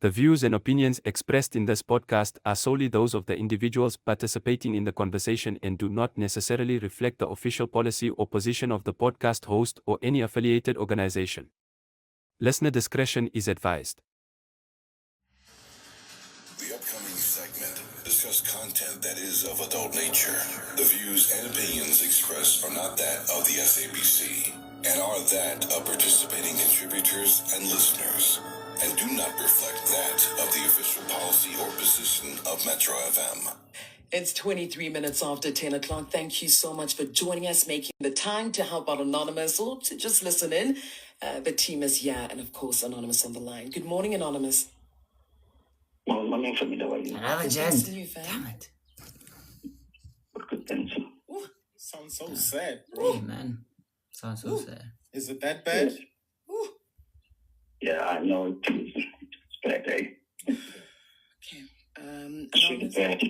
The views and opinions expressed in this podcast are solely those of the individuals participating in the conversation and do not necessarily reflect the official policy or position of the podcast host or any affiliated organization. Listener discretion is advised. The upcoming segment discuss content that is of adult nature. The views and opinions expressed are not that of the SABC and are that of participating contributors and listeners, and do not reflect that of the official policy or position of Metro FM. It's 23 minutes after 10 o'clock. Thank you so much for joining us, making the time to help out Anonymous or to just listen in. The team is here, and of course, Anonymous on the line. Good morning, Anonymous. Well, my name's Amida. Another Thanks gent. to you, fam. Damn it. Good thanks. Ooh, Sounds so sad, bro. Hey, man. Sounds so sad. Is it that bad? Yes. ooh. Yeah, I know it's bad, eh? Okay. It's really Anonymous. bad.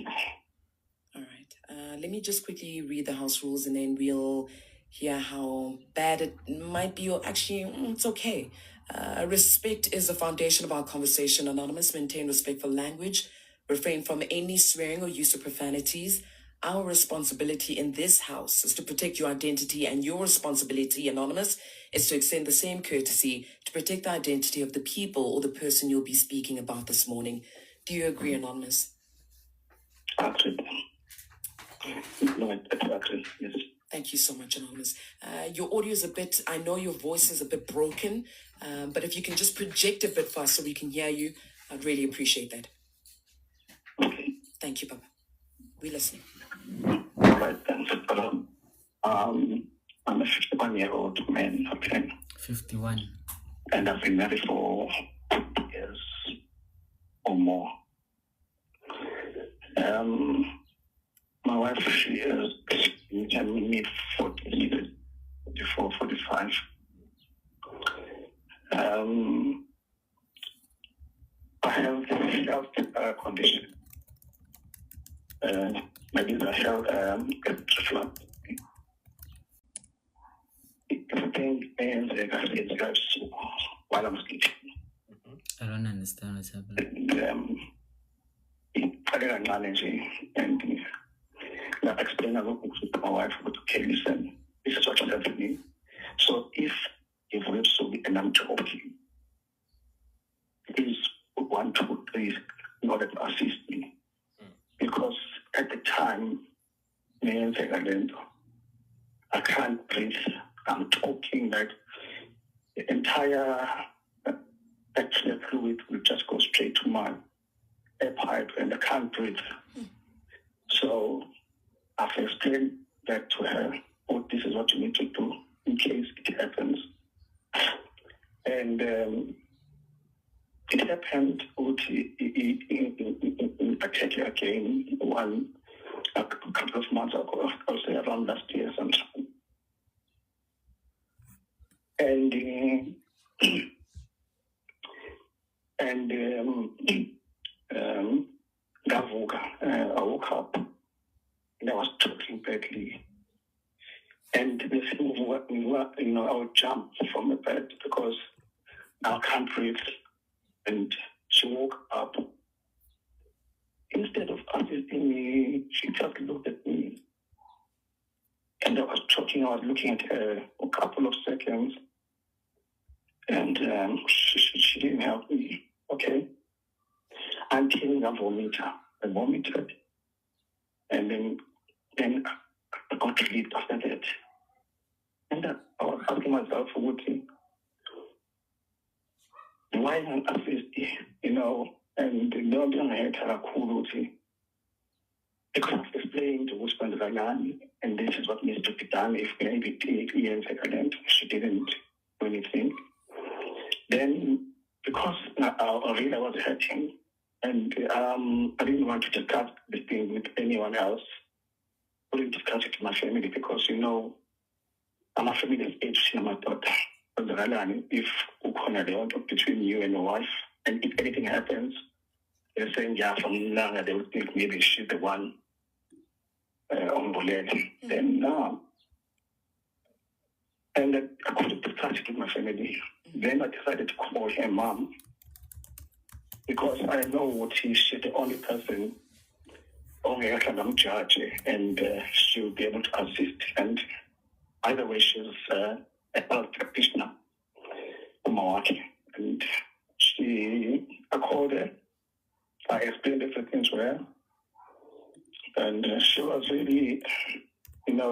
All right. Let me just quickly read the house rules, and then we'll hear how bad it might be, or actually, it's okay. Respect is the foundation of our conversation, Anonymous. Maintain respectful language. Refrain from any swearing or use of profanities. Our responsibility in this house is to protect your identity, and your responsibility, Anonymous, is to extend the same courtesy to protect the identity of the people or the person you'll be speaking about this morning. Do you agree, Anonymous? Absolutely. No, exactly. Yes. Thank you so much, Anonymous. Your audio is a bit, I know your voice is a bit broken, but if you can just project a bit for us so we can hear you, I'd really appreciate that. Okay. Thank you, Papa. We're listening. Right, thanks. I'm a 51-year-old man, okay? 51. And I've been married for 2 years or more. My wife, she is in mid-40s, 44, 45. I have a health condition. Maybe the health reflux. Everything ends while I'm sleeping. I don't understand what's happening. And I explained to my wife, okay, listen, this is what is happening. So if you've read so and I'm talking, please 1, 2, 3 in order to assist me. Because at the time, I can't breathe. I'm talking like the entire extra fluid will just go straight to my air pipe and I can't breathe. So I've explained that to her. Oh, this is what you need to do in case it happens. And it happened in particular again a couple of months ago, I'll say around last year sometime. I woke up and I was talking badly. And the thing was, I would jump from the bed because I can't breathe. And she woke up. Instead of assisting me, she just looked at me. And I was looking at her for a couple of seconds. And she didn't help me, okay? Until I vomited. And then I got relieved after that. And I was asking myself, why an assist, and no one had a cool because I've explained to Usman Ragani, and this is what needs to be done if maybe 8 years ago, she didn't do anything. Then, because I really was hurting, and I didn't want to discuss this thing with anyone else. I didn't discuss it with my family because, I'm a family of age, my daughter. If between you and your wife, and if anything happens, they're saying, yeah, from now they would think maybe she's the one on bullet. Then no. And I couldn't discuss it with my family. Then I decided to call her mom because I know what she's the only person I'm judge, and she'll be able to assist. And either way, she's a health practitioner, and I called her. I explained everything to her, and she was really,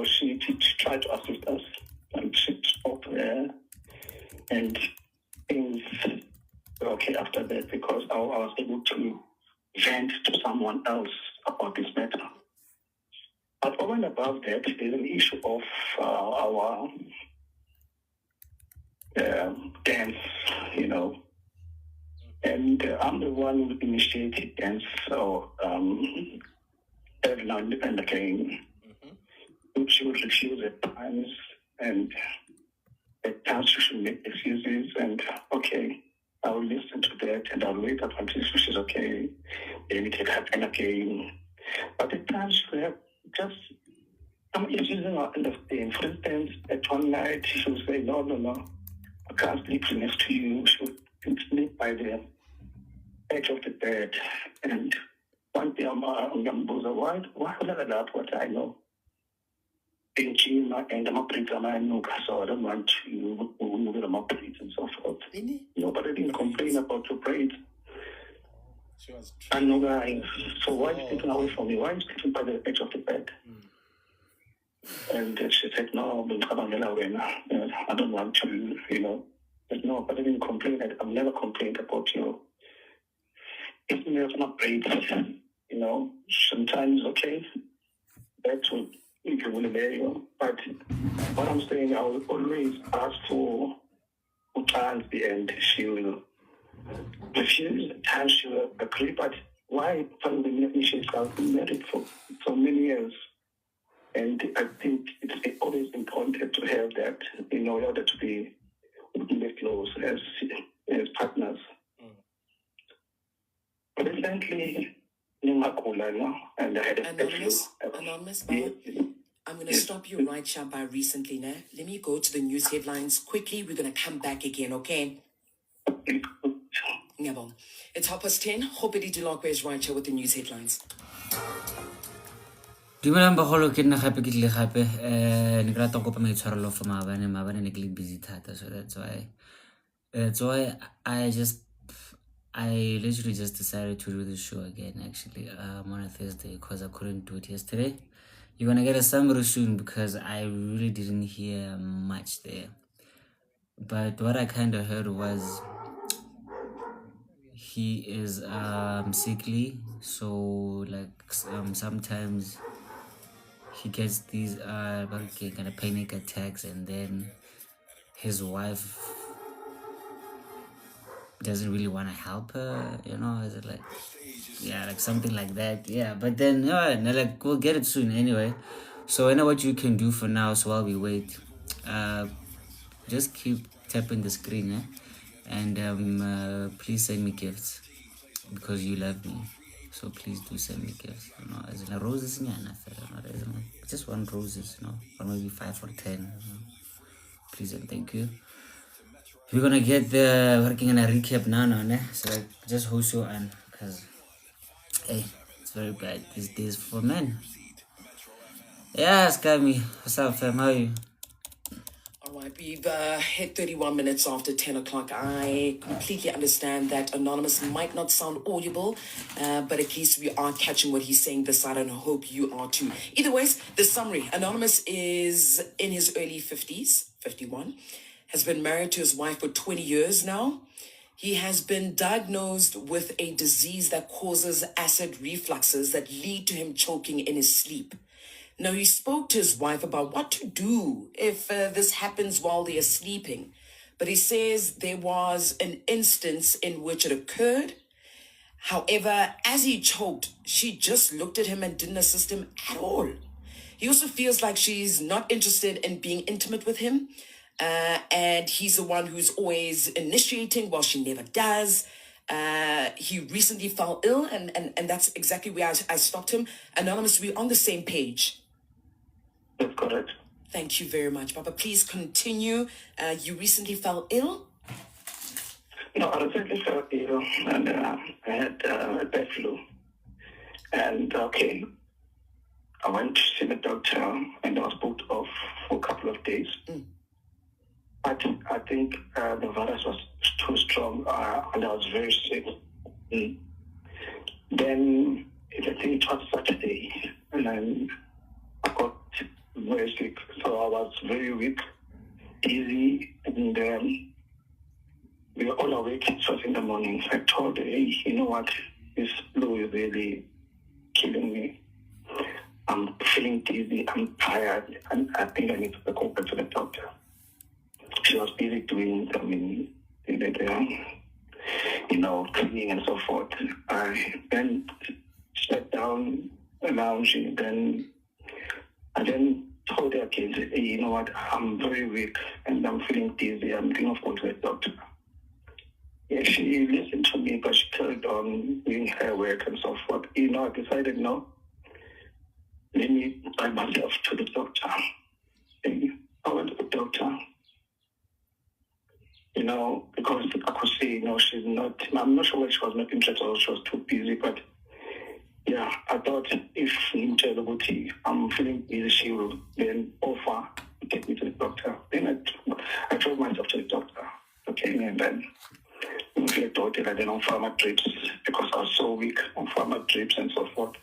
she tried to assist us, and she spoke to her, and things were okay after that because I was able to vent to someone else about this matter. But over and above that, there's an issue of our dance, and I'm the one who initiated dance, so every now and again, she would refuse at times, and at times she should make excuses, and okay, I will listen to that, and I'll wait up until she's okay, then it can happen again. But at times she have just some issues I understand. For instance, at one night she would say, no, I can't sleep next to you. She would sleep by the edge of the bed. And one day I'm why that what I know? In gym and I'm a breather, so I don't want to move my breath and so forth. But I didn't complain about your braids. I know, guys. So why are you taking away from me? Why are you sitting by the edge of the bed? And she said, no, I don't want to, But no, but I didn't complain. I've never complained about you. If there's not braids, sometimes, okay, that will, if you will obey you. But what I'm saying, I will always ask for chance, and she will refuse. At times she will agree, but why finally she's been married for so many years? And I think it's always important to have that in order to be close as partners. But recently, and I had a Anonymous, I'm going to stop you right here by recently now. Let me go to the news headlines quickly. We're going to come back again, okay? It's 10:30. Hopefully, Dilokwe is right here with the news headlines. Dumelang bagolo ke nna gape ke tle gape ne ke rata go kopa maitshwarelo for maabane ne ke le busy thata, so that's why I literally just decided to do the show again actually on a Thursday because I couldn't do it yesterday. You're gonna get a summary soon because I really didn't hear much there, but what I kind of heard was he is sickly, so like sometimes he gets these kind of panic attacks, and then his wife doesn't really want to help her, is it like something like that, but then like we'll get it soon anyway. So I know what you can do for now, so while we wait, just keep tapping the screen, and please send me gifts because you love me. So please do send me gifts, as in roses, just one roses, or maybe 5 or 10, please and thank you. We're gonna get the working on a recap now, so like just host you on, because hey, it's very bad these days for men. Yeah, Scammy, what's up, fam? How are you? All right, we've hit 31 minutes after 10 o'clock. I completely understand that Anonymous might not sound audible, but at least we are catching what he's saying this side, and I hope you are too. Either ways, the summary. Anonymous is in his early 50s, 51, has been married to his wife for 20 years now. He has been diagnosed with a disease that causes acid refluxes that lead to him choking in his sleep. Now, he spoke to his wife about what to do if this happens while they are sleeping. But he says there was an instance in which it occurred. However, as he choked, she just looked at him and didn't assist him at all. He also feels like she's not interested in being intimate with him. And he's the one who's always initiating while she never does. He recently fell ill, and that's exactly where I stopped him. Anonymous, we're on the same page. That's correct. Thank you very much, Papa. Please continue. You recently fell ill? No, I recently felt ill, and I had a bad flu. And okay, I went to see the doctor, and I was booked off for a couple of days. But I think the virus was too strong, and I was very sick. Then I think it was Saturday, and then I got very sick. So I was very weak, dizzy, and we were all awake. It was in the morning. I told her, hey, you know what? This flu is really killing me. I'm feeling dizzy. I'm tired, and I think I need to go back to the doctor. She was busy doing, cleaning and so forth. I then sat down, lounging, then I then told her again, hey, you know what, I'm very weak and I'm feeling dizzy. I'm thinking of going to the doctor. Yeah, she listened to me, but she carried on doing her work and so forth. I decided, no, let me drive myself to the doctor. And I went to the doctor. Because I could see, she's not, I'm not sure whether she was not interested or she was too busy, but yeah, I thought if I'm feeling busy, she will then offer to take me to the doctor. Then I drove myself to the doctor, okay, and then we went to the doctor, and then on pharma drips, because I was so weak, on pharma drips and so forth.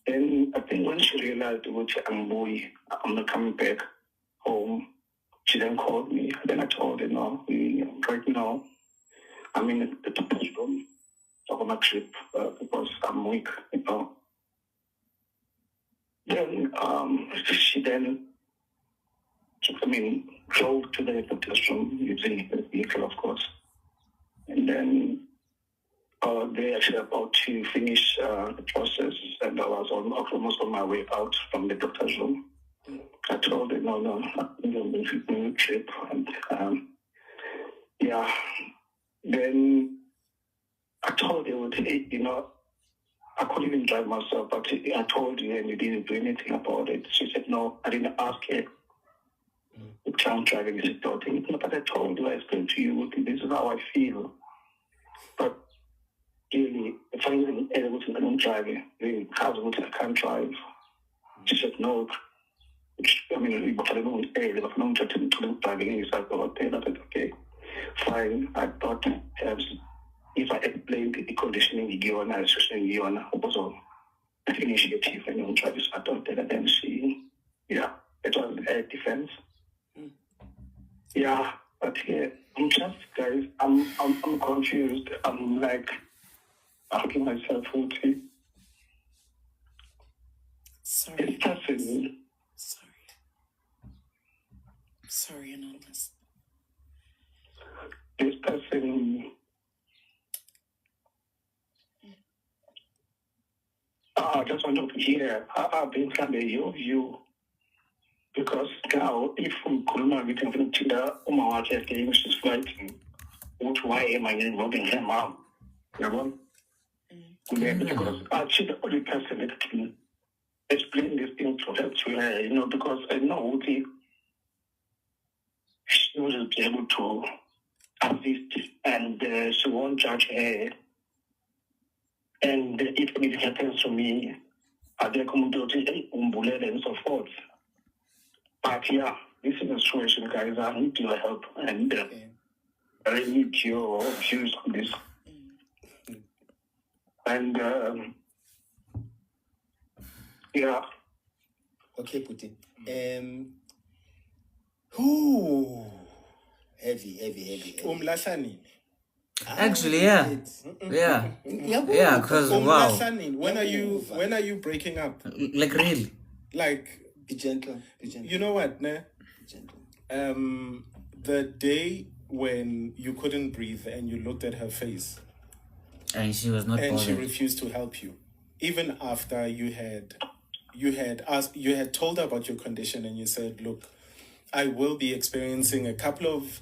Then I think when she realized, I'm not coming back home, she then called me. Then I told her, no, right now, I'm in the doctor's room on my trip because I'm weak, Then she then, drove to the doctor's room using the vehicle, of course. And then they actually about to finish the process, and I was almost on my way out from the doctor's room. I told her, no, I'm going to trip. And then I told her, I couldn't even drive myself, but I told you and you didn't do anything about it. She said, no, I didn't ask her. I'm driving this daughter. No, but I told you, I explained to you, this is how I feel. But really, if I'm even able to drive, I can't drive. She said, no. But I don't to driving. So I thought, okay, fine. I thought perhaps if I explained the conditioning given, I was also an initiative and you try to start out there, and then it was a defense. Yeah, but I'm just, guys, I'm confused. I'm like asking myself, Sorry. this person, Sorry, Anonymous. this person, I just want to hear, I've been trying to your view, because now, if we couldn't get anything to the Umawaki game, she's fighting, why am I involving her mom? Because she's the only person that can explain this thing to her, because I know she will be able to assist, and she won't judge her. And if anything happens to me, I'll come to and so forth. But yeah, this is a situation, guys. I need your help, and I need your views on this. And Okay, Putin. Who? Heavy. Umlahlani. Actually, yeah, because wow, Umlahlani. When are you breaking up? like really, Like, Be gentle. you know what, ne? Be gentle. The day when you couldn't breathe and you looked at her face and she was not and she bothered. refused to help you, even after you had told her about your condition, and you said, look, I will be experiencing a couple of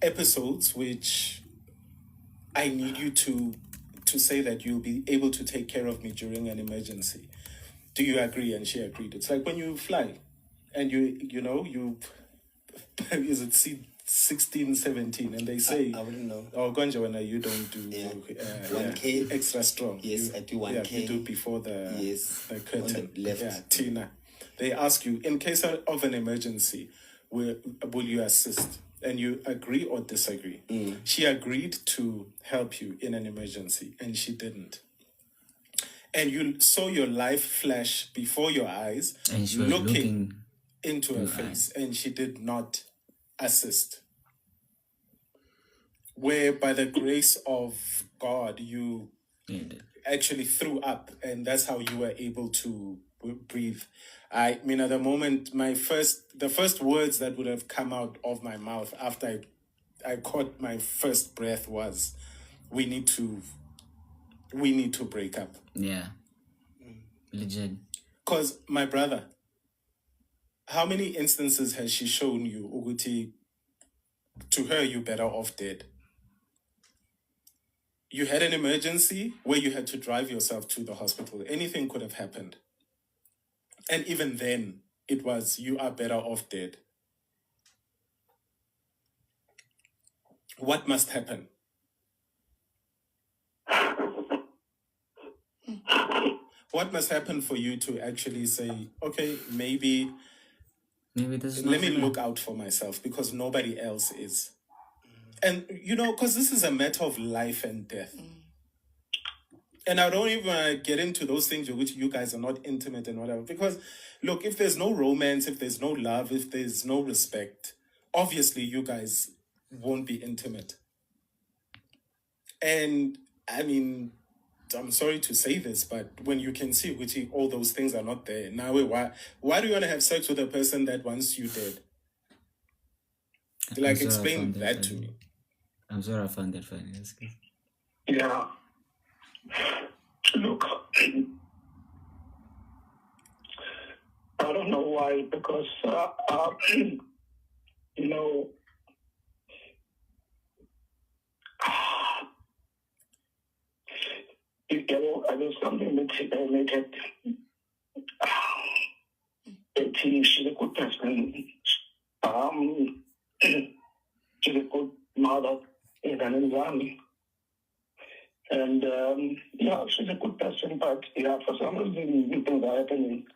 episodes which I need you to say that you'll be able to take care of me during an emergency. Do you agree? And she agreed. It's like when you fly and you is it 16, 17, and they say, I wouldn't know. "Oh, Gonja, when you don't do 1K extra strong." Yes, I do 1K. Yeah, you do before the curtain. On the left. Yeah, Tina. They ask you, in case of an emergency, will you assist? And you agree or disagree? She agreed to help you in an emergency, and she didn't. And you saw your life flash before your eyes, And she was looking into her face, and she did not assist. Where by the grace of God, you actually threw up, and that's how you were able to breathe. I mean, at the moment, the first words that would have come out of my mouth after I caught my first breath was, we need to break up. Yeah. Legit. Because my brother, how many instances has she shown you, Uguti, to her, you better off dead? You had an emergency where you had to drive yourself to the hospital. Anything could have happened. And even then, it was, you are better off dead. What must happen? What must happen for you to actually say, okay, maybe this is let me look out for myself because nobody else is. And, because this is a matter of life and death. And I don't even want to get into those things which you guys are not intimate and whatever. Because, look, if there's no romance, if there's no love, if there's no respect, obviously you guys won't be intimate. And, I mean, I'm sorry to say this, but when you can see which all those things are not there, now why do you want to have sex with a person that wants you dead? Like, explain that to me. I'm sorry I found that funny. That's good. Yeah. Look, I don't know why, because, I know something that made it. She's a good person. She's a good mother in an environment. And, she's a good person, but, for some reason, things are happening.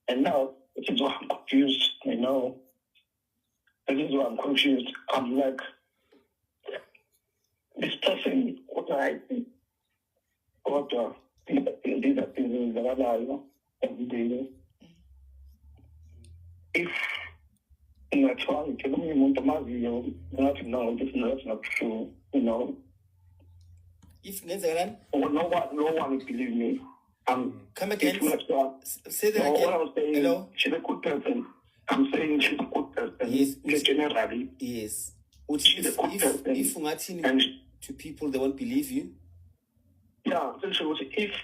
And now, this is why I'm confused, This is why I'm confused. I'm like, this person, these are things that I every day. If that's why I'm telling you, no, this is not true, If Nenzaran, no one will believe me. come again. Say that no, again. What I'm saying, Hello? she's a good person. I'm saying she's a good person. Yes. Generally. Yes. She's a good person. If Martin to people, they won't believe you. Yeah, so if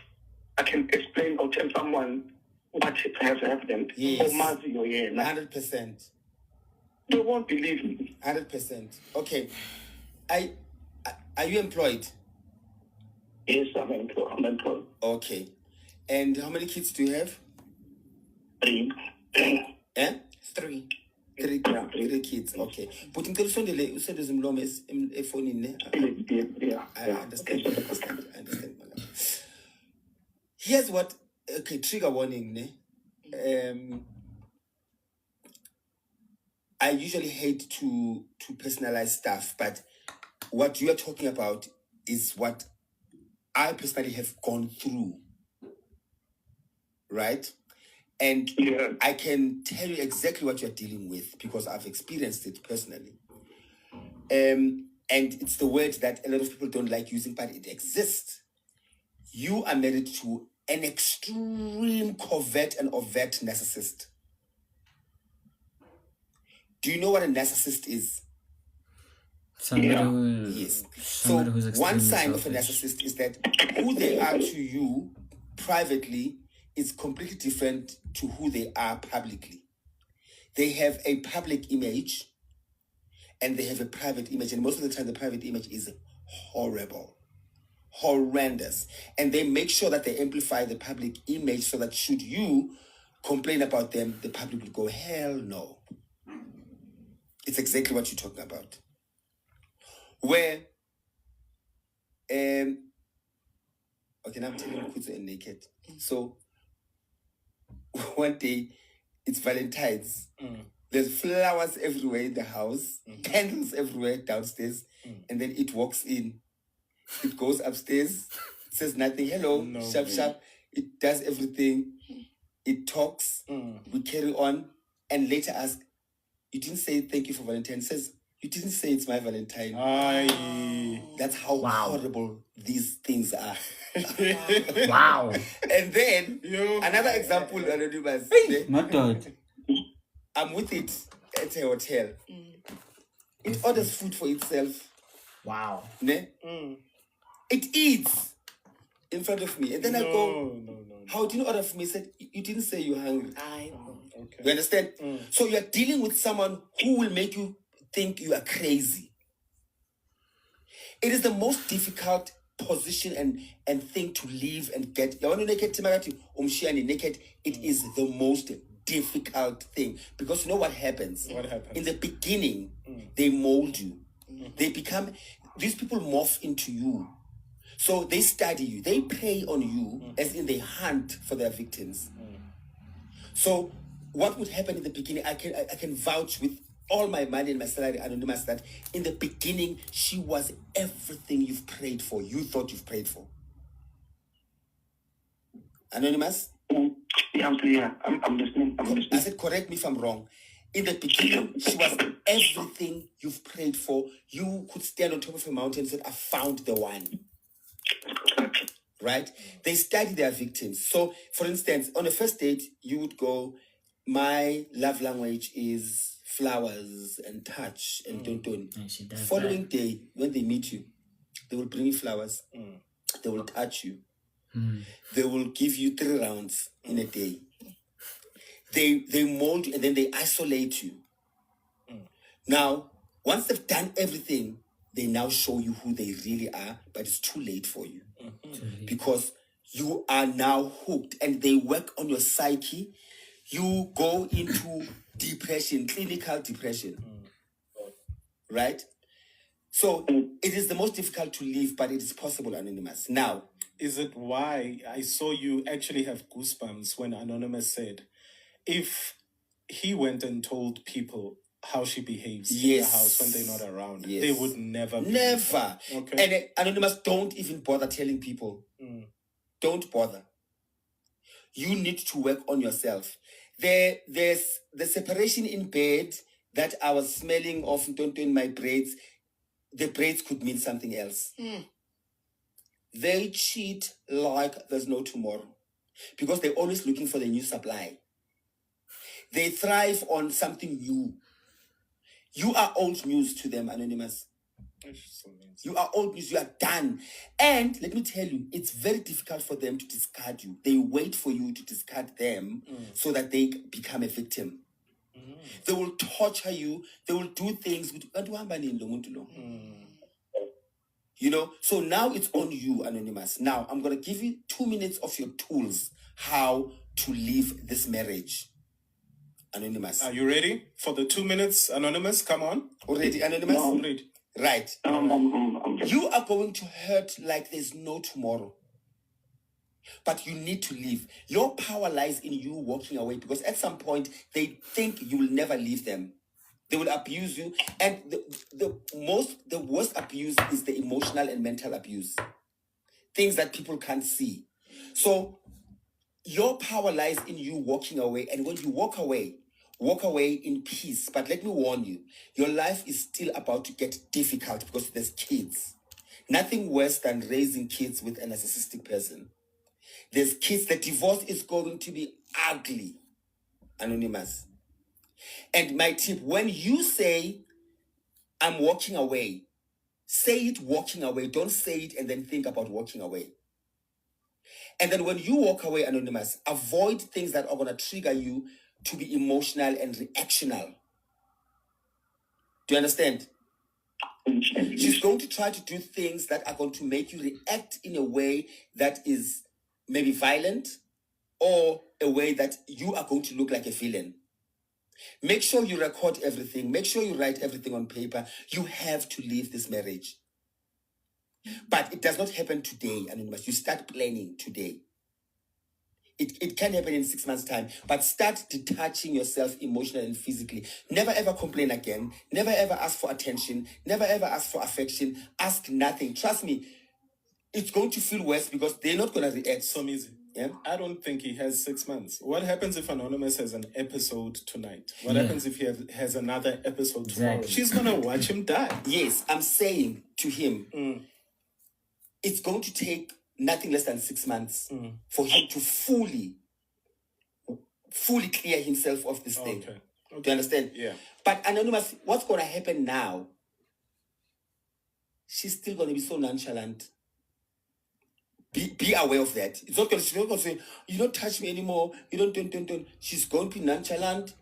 I can explain or tell someone what has happened, yes. 100%. They won't believe me. 100%. Okay. Are you employed? Yes, I'm employed. Okay. And how many kids do you have? 3. Eh? 3. 3 kids. Okay. But in Telefondele, you said there's a phone in there. Yeah. I understand. I understand. Here's what. Okay, trigger warning. I usually hate to personalize stuff, but what you are talking about is what I personally have gone through, right? And I can tell you exactly what you're dealing with because I've experienced it personally. And it's the word that a lot of people don't like using, but it exists. You are married to an extreme covert and overt narcissist. Do you know what a narcissist is? Somebody who, yes. Somebody who's one sign selfish. of a narcissist is that who they are to you privately is completely different to who they are publicly. They have a public image and they have a private image. And most of the time, the private image is horrible, horrendous. And they make sure that they amplify the public image so that should you complain about them, the public will go, hell no. It's exactly what you're talking about. Where, okay, now I'm telling you, Kuzo and naked. So, one day, it's Valentine's. There's flowers everywhere in the house, candles everywhere downstairs, and then it walks in. It goes upstairs, says nothing, hello, sharp. It does everything. It talks. We carry on, and later ask, you didn't say thank you for Valentine. Says, you didn't say it's my Valentine. That's how horrible these things are. Wow. And then, another example, Anonymous. Not good. I'm with it at a hotel. It orders food for itself. Wow. Ne? It eats in front of me. And then I go, how did you order for me? He said, you didn't say you're hungry. Okay. You understand? So you're dealing with someone who will make you think you are crazy. It is the most difficult position and thing to leave and get. Naked, it is the most difficult thing. Because you know what happens? What happens? In the beginning, they mold you. They become, these people morph into you. So they study you. They prey on you as in they hunt for their victims. So what would happen in the beginning, I can vouch with all my money and my salary, Anonymous, that in the beginning, she was everything you've prayed for, you thought you've prayed for. Anonymous? Yeah, I'm listening. I said, correct me if I'm wrong. In the beginning, she was everything you've prayed for. You could stand on top of a mountain and say, I found the one. Right? They study their victims. So, for instance, on a first date, you would go, my love language is flowers and touch and don't. Following day, when they meet you, they will bring you flowers. They will touch you. They will give you 3 rounds in a day. They mold you and then they isolate you. Now, once they've done everything, they now show you who they really are, but it's too late for you. Because you are now hooked and they work on your psyche. You go into depression, clinical depression. Right? So it is the most difficult to live, but it is possible, Anonymous. Now, is it why I saw you actually have goosebumps when Anonymous said, if he went and told people how she behaves in the house when they're not around, they would never believe her. Okay. And Anonymous, don't even bother telling people. Don't bother. You need to work on yourself. There's the separation in bed that I was smelling of in my braids. The braids could mean something else. They cheat like there's no tomorrow because they're always looking for the new supply. They thrive on something new. You are old news to them, Anonymous. You are old news. You are done. And let me tell you, it's very difficult for them to discard you. They wait for you to discard them so that they become a victim. They will torture you. They will do things. You know, so now it's on you, Anonymous. Now, I'm going to give you 2 minutes of your tools how to leave this marriage. Anonymous. Are you ready for the 2 minutes, Anonymous? Come on. Already, Anonymous? No, I'm ready. Right. You are going to hurt like there's no tomorrow. But you need to leave. Your power lies in you walking away because at some point, they think you will never leave them. They will abuse you. And the worst abuse is the emotional and mental abuse. Things that people can't see. So your power lies in you walking away. And when you walk away in peace. But let me warn you, your life is still about to get difficult because there's kids. Nothing worse than raising kids with a narcissistic person. There's kids. The divorce is going to be ugly. Anonymous. And my tip, when you say, I'm walking away, say it walking away. Don't say it and then think about walking away. And then when you walk away, Anonymous, avoid things that are going to trigger you to be emotional and reactional. Do you understand? She's going to try to do things that are going to make you react in a way that is maybe violent or a way that you are going to look like a villain. Make sure you record everything. Make sure you write everything on paper. You have to leave this marriage. But it does not happen today, Anonymous. You start planning today. It can happen in 6 months' time, but start detaching yourself emotionally and physically. Never ever complain again. Never ever ask for attention. Never ever ask for affection. Ask nothing. Trust me, it's going to feel worse because they're not going to react. So easy. Yeah? I don't think he has 6 months. What happens if Anonymous has an episode tonight? What happens if he has another episode tomorrow? She's going to watch him die. Yes, I'm saying to him, it's going to take nothing less than 6 months for him to fully clear himself of this thing. Okay. Do you understand? Yeah. But Anonymous, what's going to happen now? She's still going to be so nonchalant. Be aware of that. She's not going to say, you don't touch me anymore. You don't. She's going to be nonchalant,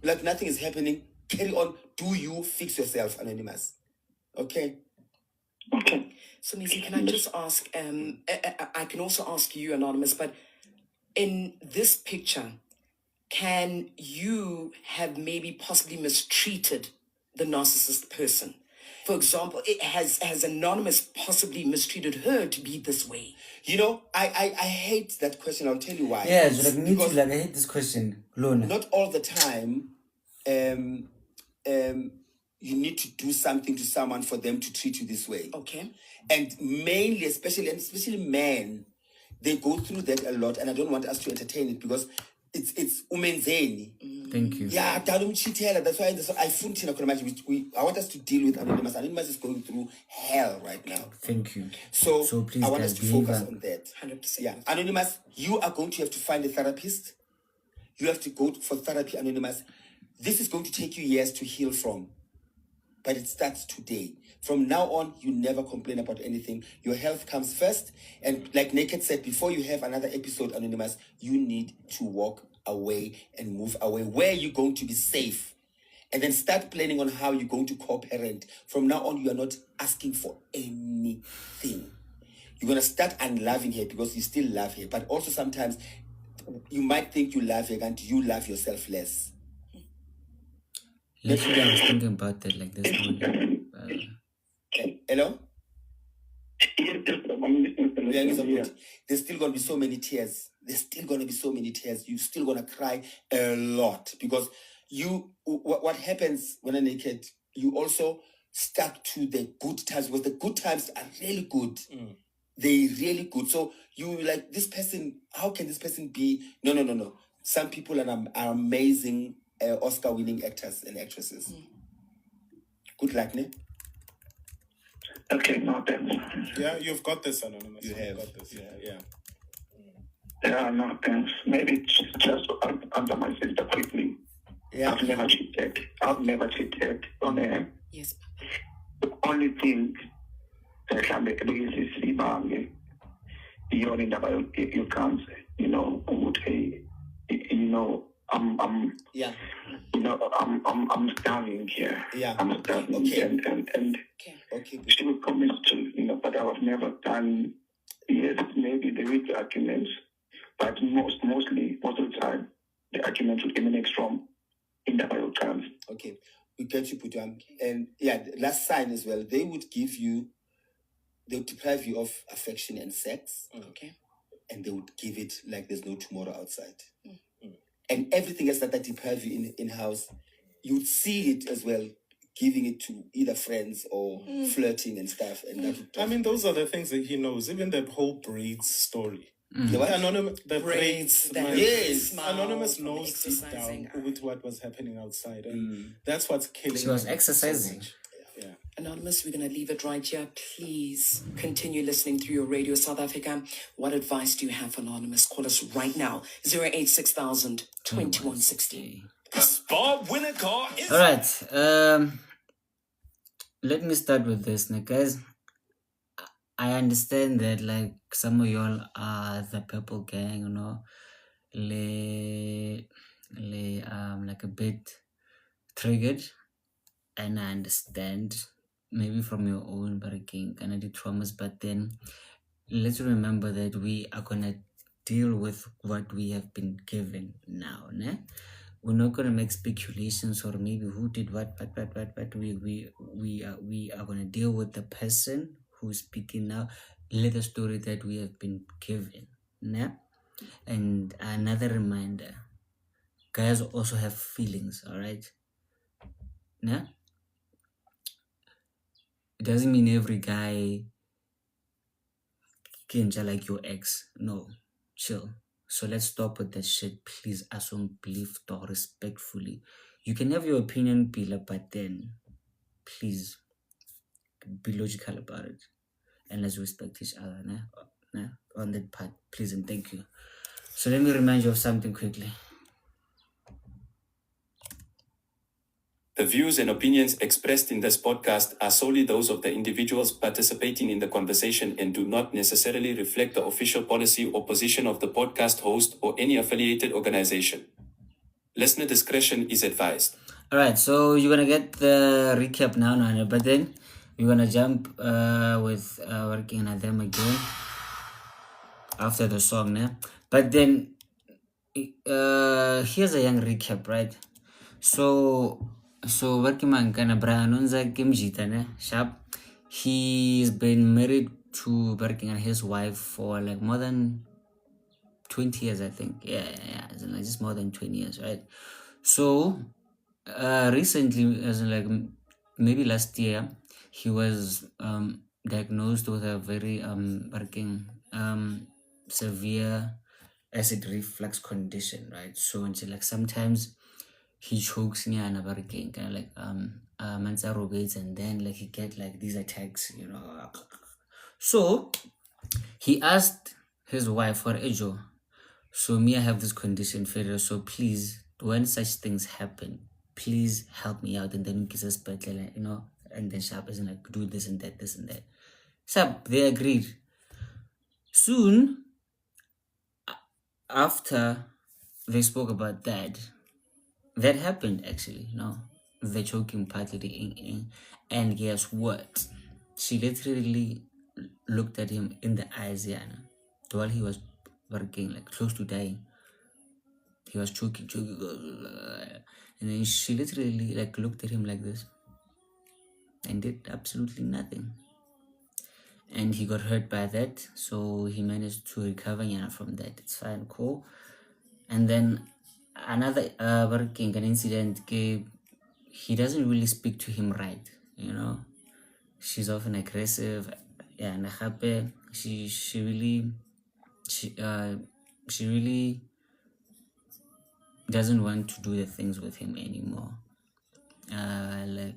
like nothing is happening. Carry on. Do you fix yourself, Anonymous? Okay? Okay. So, Missy, can I just ask, I can also ask you, Anonymous, but in this picture, can you have maybe possibly mistreated the narcissist person? For example, has Anonymous possibly mistreated her to be this way? You know, I hate that question. I'll tell you why. Yeah, so like me too, like I hate this question. Lona. Not all the time you need to do something to someone for them to treat you this way. Okay. And mainly, especially men, they go through that a lot, and I don't want us to entertain it because it's umenzeni. Thank you. Yeah, that's why I want us to deal with Anonymous. Anonymous is going through hell right now. Thank you. So please, I want guys, us to focus on that. 100%. Yeah, Anonymous, you are going to have to find a therapist. You have to go for therapy, Anonymous. This is going to take you years to heal from, but it starts today. From now on, you never complain about anything. Your health comes first. And like Naked said, before you have another episode, Anonymous, you need to walk away and move away where you're going to be safe. And then start planning on how you're going to co-parent. From now on, you are not asking for anything. You're going to start unloving her because you still love her. But also sometimes you might think you love her and you love yourself less. Literally, I was thinking about that like this morning. Hello? Yeah. There's still going to be so many tears. You're still going to cry a lot because what happens when you're naked, you also stuck to the good times because the good times are really good. They're really good. So you like this person, how can this person be? No. Some people are amazing Oscar-winning actors and actresses. Good luck, ne? Okay, no, thanks. Yeah, you've got this, Anonymous. You have. got this. Yeah. Yeah, no, thanks. Maybe it's just to answer my sister quickly. Yeah. I've never cheated on her. Yes. The only thing that can make this is you're in the you can't, I'm Yeah. I'm starving here. Yeah. I'm starving Okay. and Okay. she will promise to, but I have never done. Yes, maybe there is arguments, but mostly most of the time the arguments will emanate from individual terms. Okay. We get you, Putam. And yeah, the last sign as well. They would deprive you of affection and sex. Okay. And they would give it like there's no tomorrow outside. And everything else that deprive you in-house, you would see it as well, giving it to either friends or flirting and stuff. And that would, I mean, those are the things that he knows. Even that whole braids story. the what? The braids. that Yes. smile Anonymous from knows deep exercising. down with what was happening outside. And that's what's killing She was him exercising. so much. Yeah. Anonymous, we're going to leave it right here. Please continue listening through your radio, South Africa. What advice do you have for Anonymous? Call us right now, 086,000 2160. Bob winner car is All right. Let me start with this, now, guys. I understand that like some of y'all are the purple gang, like a bit triggered, and I understand maybe from your own barricade kind of traumas, but then let's remember that we are gonna deal with what we have been given now, ne? we're not gonna make speculations or maybe who did what, but we are gonna deal with the person who's speaking now, let the story that we have been given. Nah? And another reminder, guys also have feelings, all right? Nah? It doesn't mean every guy can just like your ex. No, chill. So let's stop with that shit, please. As one believe respectfully. You can have your opinion, Pila, but then please be logical about it and let's respect each other. Nah? On that part, please and thank you. So let me remind you of something quickly. The views and opinions expressed in this podcast are solely those of the individuals participating in the conversation and do not necessarily reflect the official policy or position of the podcast host or any affiliated organization. Listener discretion is advised. All right, so you're gonna get the recap now, Nana, but then we're gonna jump with working on them again after the song, nah? But then here's a young recap, right? So working man kana Branonza Kimjita, ne? Sharp. He's been married to working on his wife for like more than 20 years, I think. Yeah, as in like just more than 20 years, right? So recently, as in like maybe last year, he was diagnosed with a very severe acid reflux condition, right? So until like sometimes he chokes near and kind of like manzarobates, and then like he get like these attacks, you know. So he asked his wife for Ejo. So me, I have this condition, Federer. So please, when such things happen, please help me out. And then kiss us better, you know, and then sharp isn't like do this and that. So they agreed. Soon after they spoke about that happened actually, you know, the choking part of the and guess what? She literally looked at him in the eyes, Yana, while he was working, like close to dying. He was choking, and then she literally like looked at him like this and did absolutely nothing. And he got hurt by that, so he managed to recover from that. It's fine, cool. And then another working an incident, he doesn't really speak to him right, you know. She's often aggressive, yeah, and she really doesn't want to do the things with him anymore. Like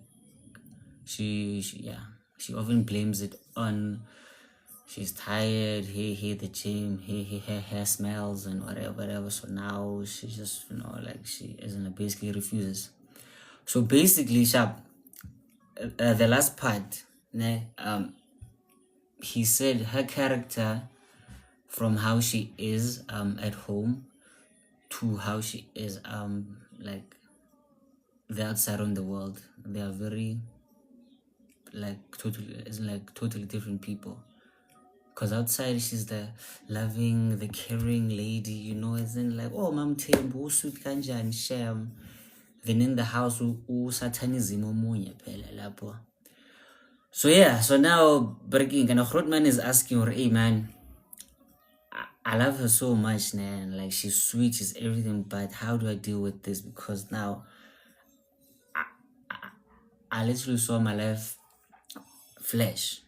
she often blames it on she's tired, he hit the gym, her hair smells and whatever. So now she just, you know, like she isn't, basically refuses. So basically, sharp, the last part, he said her character from how she is at home to how she is like the outside on the world, they are very totally different people. Because outside she's the loving, the caring lady, you know, as in like, oh mom tembo sweet kanjani sham. Then in the house satanism omunye phela lapho. So yeah, so now breaking and Grootman is asking her, hey man, I love her so much, man. Like she's sweet, she's everything, but how do I deal with this? Because now I literally saw my life flash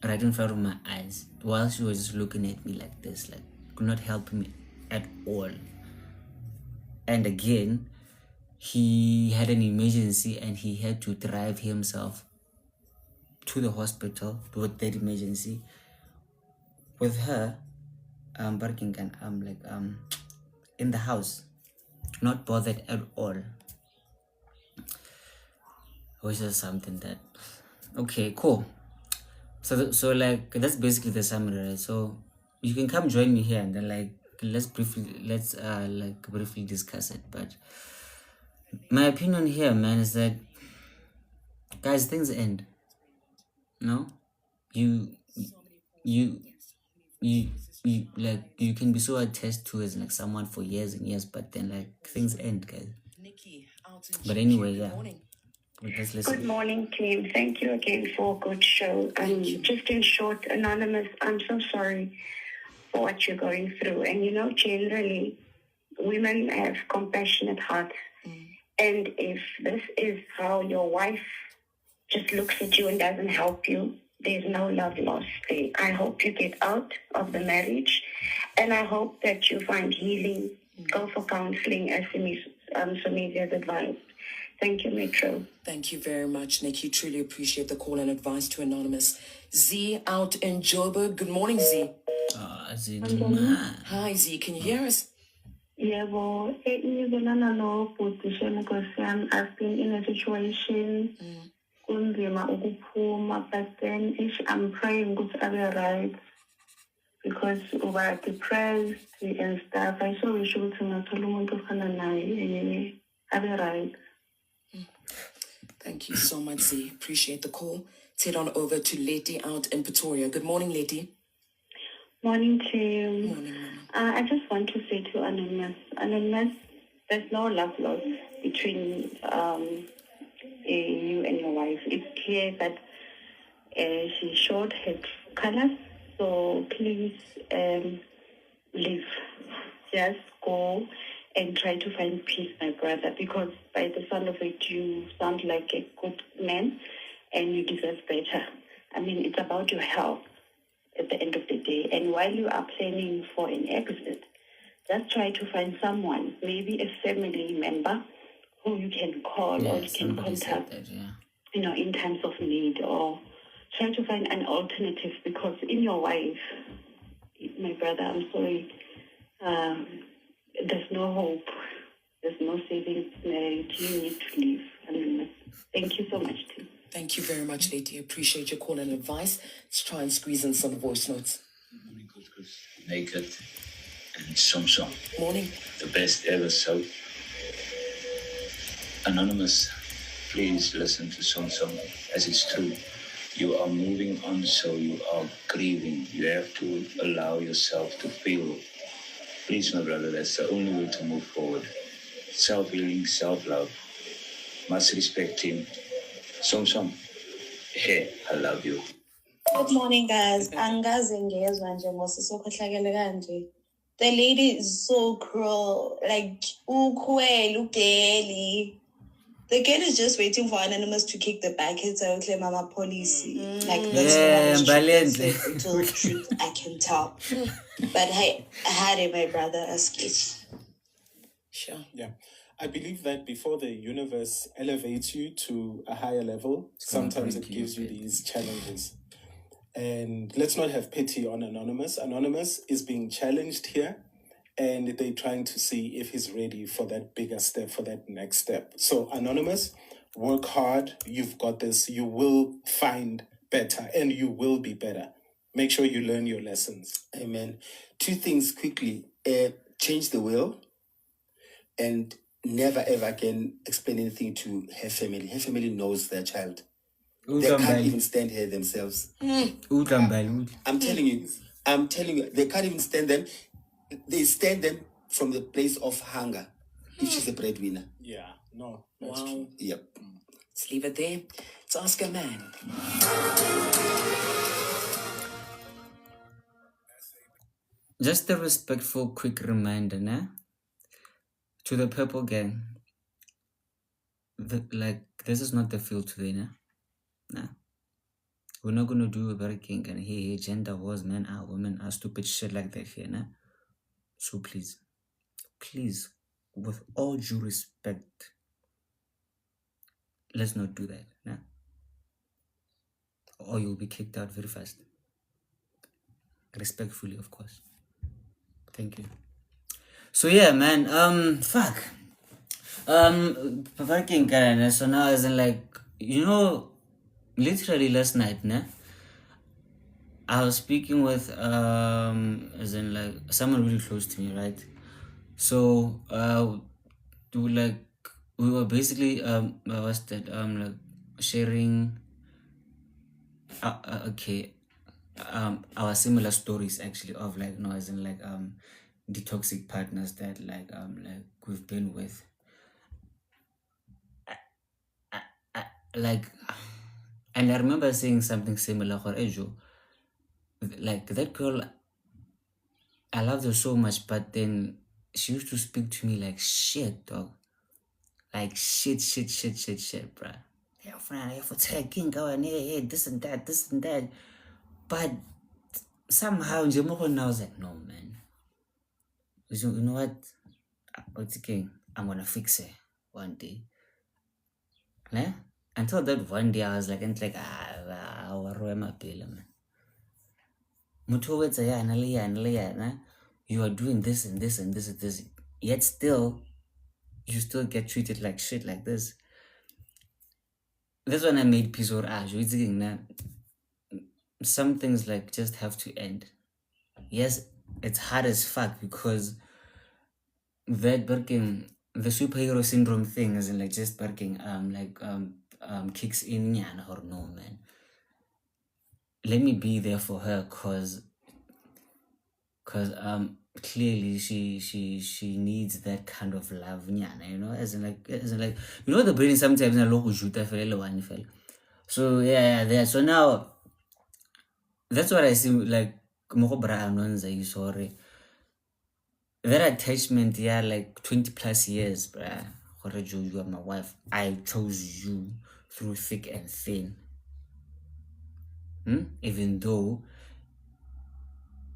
right in front of my eyes while she was just looking at me like this, like could not help me at all. And again, he had an emergency and he had to drive himself to the hospital with that emergency. With her, barking and in the house, not bothered at all. Which is something that, okay, cool. So like that's basically the summary, right? So you can come join me here and then like let's briefly discuss it. But my opinion here, man, is that guys, things end. No, you you can be so attached to as like someone for years and years, but then like things end, guys. Nikki, out in But GQ. anyway, Good yeah. morning. Let's Good listen. morning, team. Thank you again for a good show. Just in short, Anonymous, I'm so sorry for what you're going through. And generally, women have compassionate hearts. And if this is how your wife just looks at you and doesn't help you, there's no love lost there. I hope you get out of the marriage, and I hope that you find healing. Go for counseling, as Sumisia's advised. Thank you, Metro. Thank you very much, Nikki. Truly appreciate the call and advice to Anonymous. Z out in Joburg. Good morning, Z. Hi, Z. Can you hear us? Yebo, engizolana nobhutishe Nkosi yami. I've been in a situation kunzima ukuphuma, but then I'm praying ukuthi abe right because uba depressed and stuff. I so wish ukuthi ngathola umuntu ofana naye abe right. Thank you so much, Z. Appreciate the call. Let's head on over to Leti out in Pretoria. Good morning, Leti. Morning, team. Morning, Mama. I just want to say to Anonymous, there's no love lost between you and your wife. It's clear that she showed her colors, so please leave. Just go and try to find peace, my brother, because by the sound of it, you sound like a good man and you deserve better. I mean, it's about your health at the end of the day. And while you are planning for an exit, just try to find someone, maybe a family member who you can call or you can contact, in times of need, or try to find an alternative, because in your wife, my brother, I'm sorry, there's no hope. There's no saving marriage. You need to leave. Thank you so much, too. Thank you very much, Leti. Appreciate your call and advice. Let's try and squeeze in some voice notes. Naked and Song. Morning. The best ever soap. Anonymous, please listen to Song, as it's true. You are moving on, so you are grieving. You have to allow yourself to feel. Please, my brother, that's the only way to move forward. Self-healing, self-love. Much respect, team. Song, hey, I love you. Good morning, guys. Angazi ngezwa nje ngosisokhohlakele kanje. The lady is so cruel. Like, ukhwele, ugeli. The girl is just waiting for Anonymous to kick the bucket so I claim Mama policy. Like, that's until truth I can tell. But hey, I had it, my brother. Ask it. Sure. Yeah. I believe that before the universe elevates you to a higher level, sometimes it gives you these challenges. And let's not have pity on Anonymous. Anonymous is being challenged here, and they're trying to see if he's ready for that bigger step, for that next step. So Anonymous, work hard. You've got this. You will find better, and you will be better. Make sure you learn your lessons. Amen. Two things quickly. Change the will, and never ever again explain anything to her family. Her family knows their child. They can't even stand her themselves. I'm telling you, they can't even stand them. They stand them from the place of hunger. If she's a breadwinner. Yeah, no. Wow. True. Yep. Let's leave it there. Let's ask a man. Just a respectful, quick reminder, nah? To the Purple Gang. This is not the field today, nah? Nah. We're not gonna do a breaking and hey, gender wars, men are, women are, stupid shit like that here, nah? So please, with all due respect, let's not do that, nah? Or you'll be kicked out very fast. Respectfully, of course. Thank you. So yeah, man, fuck. Fucking Karen, so now as in like, literally last night, nah? I was speaking with as in like someone really close to me, right? So we were basically like sharing okay. our similar stories actually of like, no, as in like the toxic partners that like we've been with. Like, and I remember saying something similar for Ejo. Like that girl, I loved her so much, but then she used to speak to me like shit, dog. Like shit, bruh. Yeah, friend, I have to king go and hey, this and that. But somehow, I was like, no, man. You know what? What's the king? I'm gonna fix it one day. Yeah? Until that one day, I was like, I'll my bill, man. You are doing this and this and this and this. Yet still, you still get treated like shit like this. That's when I made peace with Ash. Some things like just have to end. Yes, it's hard as fuck because that working the superhero syndrome thing isn't like just working kicks in or no, man. Let me be there for her cause clearly she needs that kind of love, you know, as in like you know the brain sometimes so yeah, so now that's what I see like sorry. That attachment, yeah, like 20 plus years, bruh. You are my wife. I chose you through thick and thin. Even though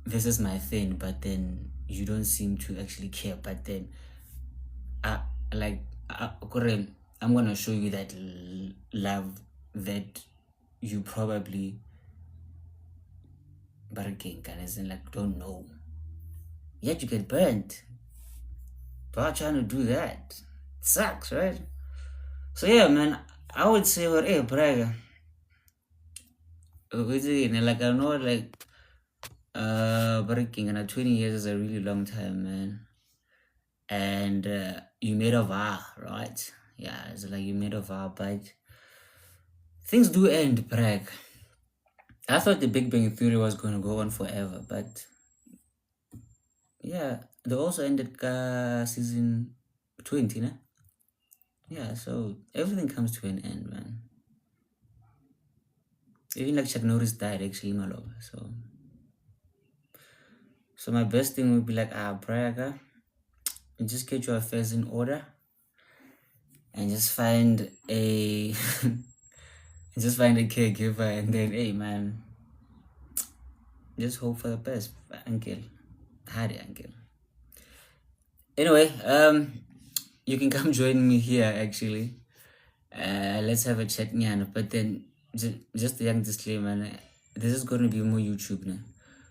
this is my thing, but then you don't seem to actually care. But then, I'm gonna show you that love that you probably don't know. Yet you get burnt. But trying to do that it sucks, right? So yeah, man, I would say, well, hey, Braga. Like I know, like breaking and 20 years is a really long time, man. And you made a vow, right? Yeah, it's like you made a vow, but things do end, Brag. I thought the Big Bang Theory was going to go on forever, but yeah, they also ended season 20, né? Yeah, so everything comes to an end, man. Even like Chuck Norris died, actually, my love. So my best thing would be like, Braga, you just get your affairs in order and just find a caregiver, and then, hey, man, just hope for the best, uncle. Howdy, uncle. Anyway, you can come join me here, actually. Let's have a chat, Nyana. But then, just a young disclaimer, this is going to be more YouTube now.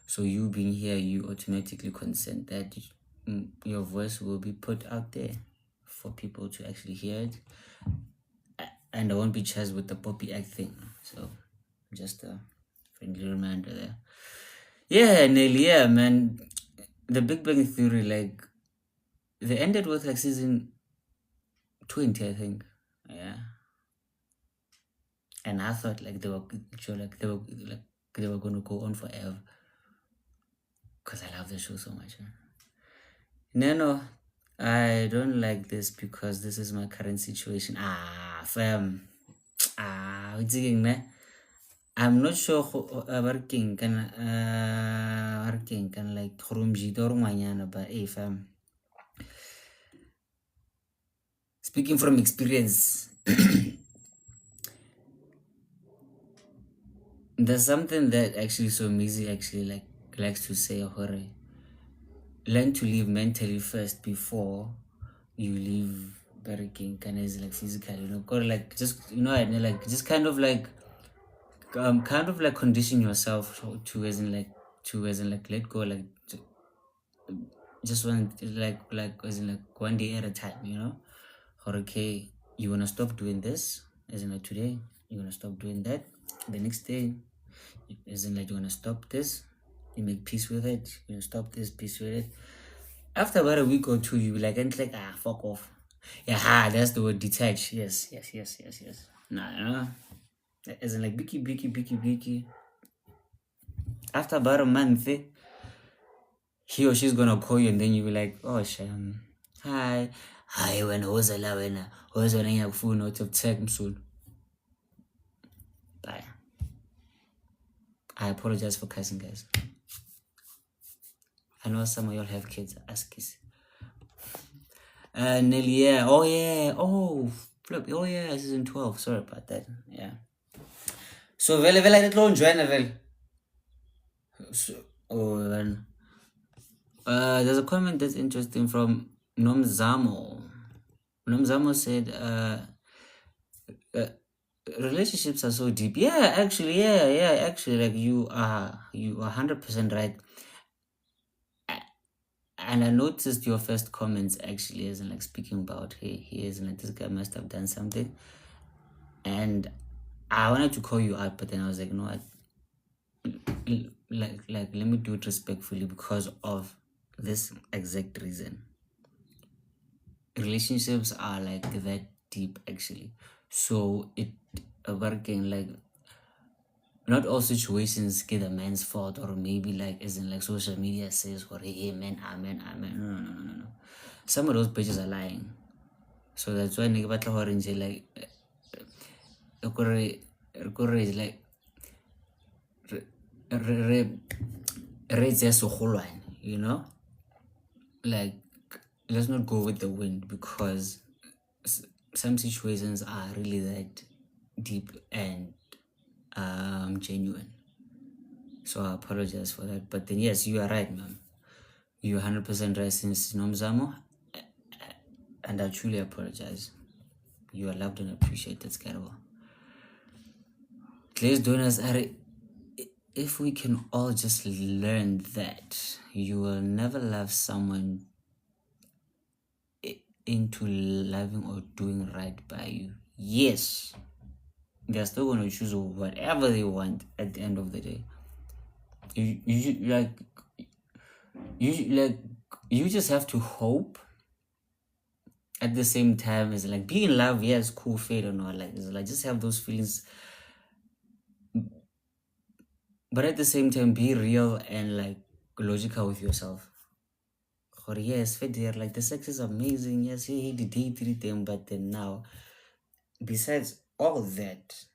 So you being here, you automatically consent that your voice will be put out there for people to actually hear it. And I won't be charged with the Poppy Act thing. So, just a friendly reminder there. Yeah, Nelly, yeah, man. The Big Bang Theory, like, they ended with like season 20, I think. Yeah. And I thought like they were going to go on forever. Because I love the show so much. No, I don't like this because this is my current situation. Fam. What's it, man? I'm not sure working can like but hey, fam. Speaking from experience, there's something that actually so Mizi actually likes to say, Hore. Learn to live mentally first before you live barricking kind of like physically, you know, like just like just kind of like condition yourself to as in let go, like just one like as in like one day at a time, you know. Or okay, you wanna stop doing this, as in like today, you wanna stop doing that, the next day, as in like you wanna stop this, you make peace with it, you stop this, peace with it. After about a week or two, you be like, and like, fuck off. Yeah, that's the word, detach. Yes. Nah, as in like, bicky. after about a month, he or she's gonna call you, and then you'll be like, oh Shem, hi, when was when I phone out of tech soon. Bye. I apologize for cussing, guys. I know some of y'all have kids. Ask kids. Nelly, yeah. Oh yeah. Oh flip. Oh yeah. Season 12. Sorry about that. Yeah. So vele I did not join vele. So then. There's a comment that's interesting from Nomzamo. Nomzamo said, relationships are so deep. Yeah, actually, actually, like you are 100% right. And I noticed your first comments actually as in like speaking about, hey, he is like, this guy must have done something. And I wanted to call you out, but then I was like, no, like let me do it respectfully because of this exact reason. Relationships are like that deep actually. So it working like not all situations get a man's fault, or maybe like as in like social media says, or hey man, amen. No. Some of those bitches are lying. So that's why nigga batla orange like is like you know, like let's not go with the wind, because some situations are really that deep and genuine. So I apologize for that. But then yes, you are right, ma'am. You're 100% right, since Nomzamo, and I truly apologize. You are loved and appreciated, Scarabo. Please donors are, if we can all just learn that you will never love someone into loving or doing right by you. Yes, they're still going to choose whatever they want at the end of the day. You just have to hope. At the same time, it's like being in love, yes, cool, fate or not, like it's like just have those feelings, but at the same time be real and like logical with yourself. Or yes, fate there, like the sex is amazing, yes, he did them, but then now, besides all that,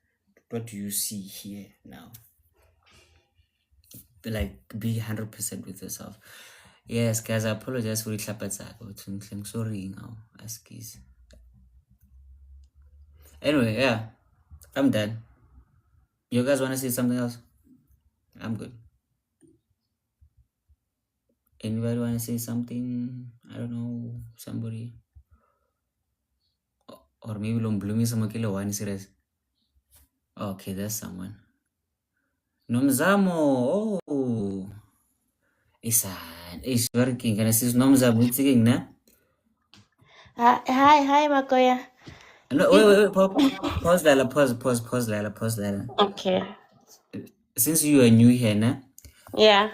what do you see here now? Like be 100% with yourself. Yes, guys, I apologize for the I'm sorry now, askies. Anyway, yeah, I'm done. You guys want to say something else? I'm good. Anybody want to say something? I don't know, somebody. Or maybe Lomblumi Samakila one serious. Okay, there's someone. Nomzamo. Oh. It's working. Can I see Nomzamo? It's again, na? Hi, Makoya. No, wait. Pause, Lala. Pause, Lala. Okay. Since you are new here, na? Yeah.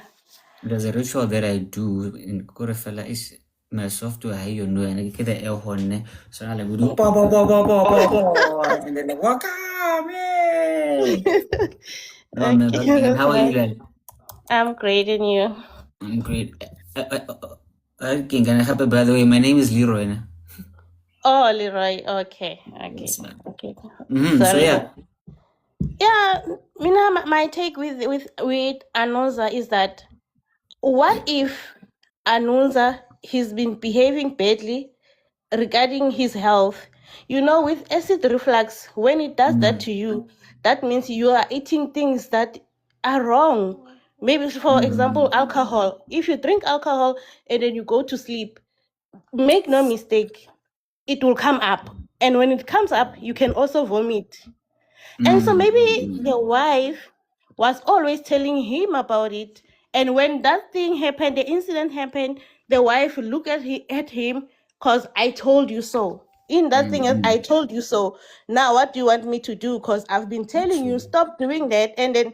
There's a ritual that I do in Korefella is my software high you know, and I get the air horn, so I like we do and then like welcome, yay! No, man, but Okay, how are you guys? I'm great, and you? I'm great. Can I help you, by the way? My name is Leroy. Na? Oh, Leroy. Okay. Yes, ma'am. Okay. So yeah. Yeah, Mina, my take with Anonza is that what if Anonza he's been behaving badly regarding his health? You know, with acid reflux, when it does that to you, that means you are eating things that are wrong. Maybe, for example, alcohol. If you drink alcohol and then you go to sleep, make no mistake, it will come up. And when it comes up, you can also vomit. And so maybe the wife was always telling him about it. And when that thing happened, the incident happened, the wife looked at him, because I told you so. In that thing, I told you so. Now, what do you want me to do? Because I've been telling you, stop doing that. And then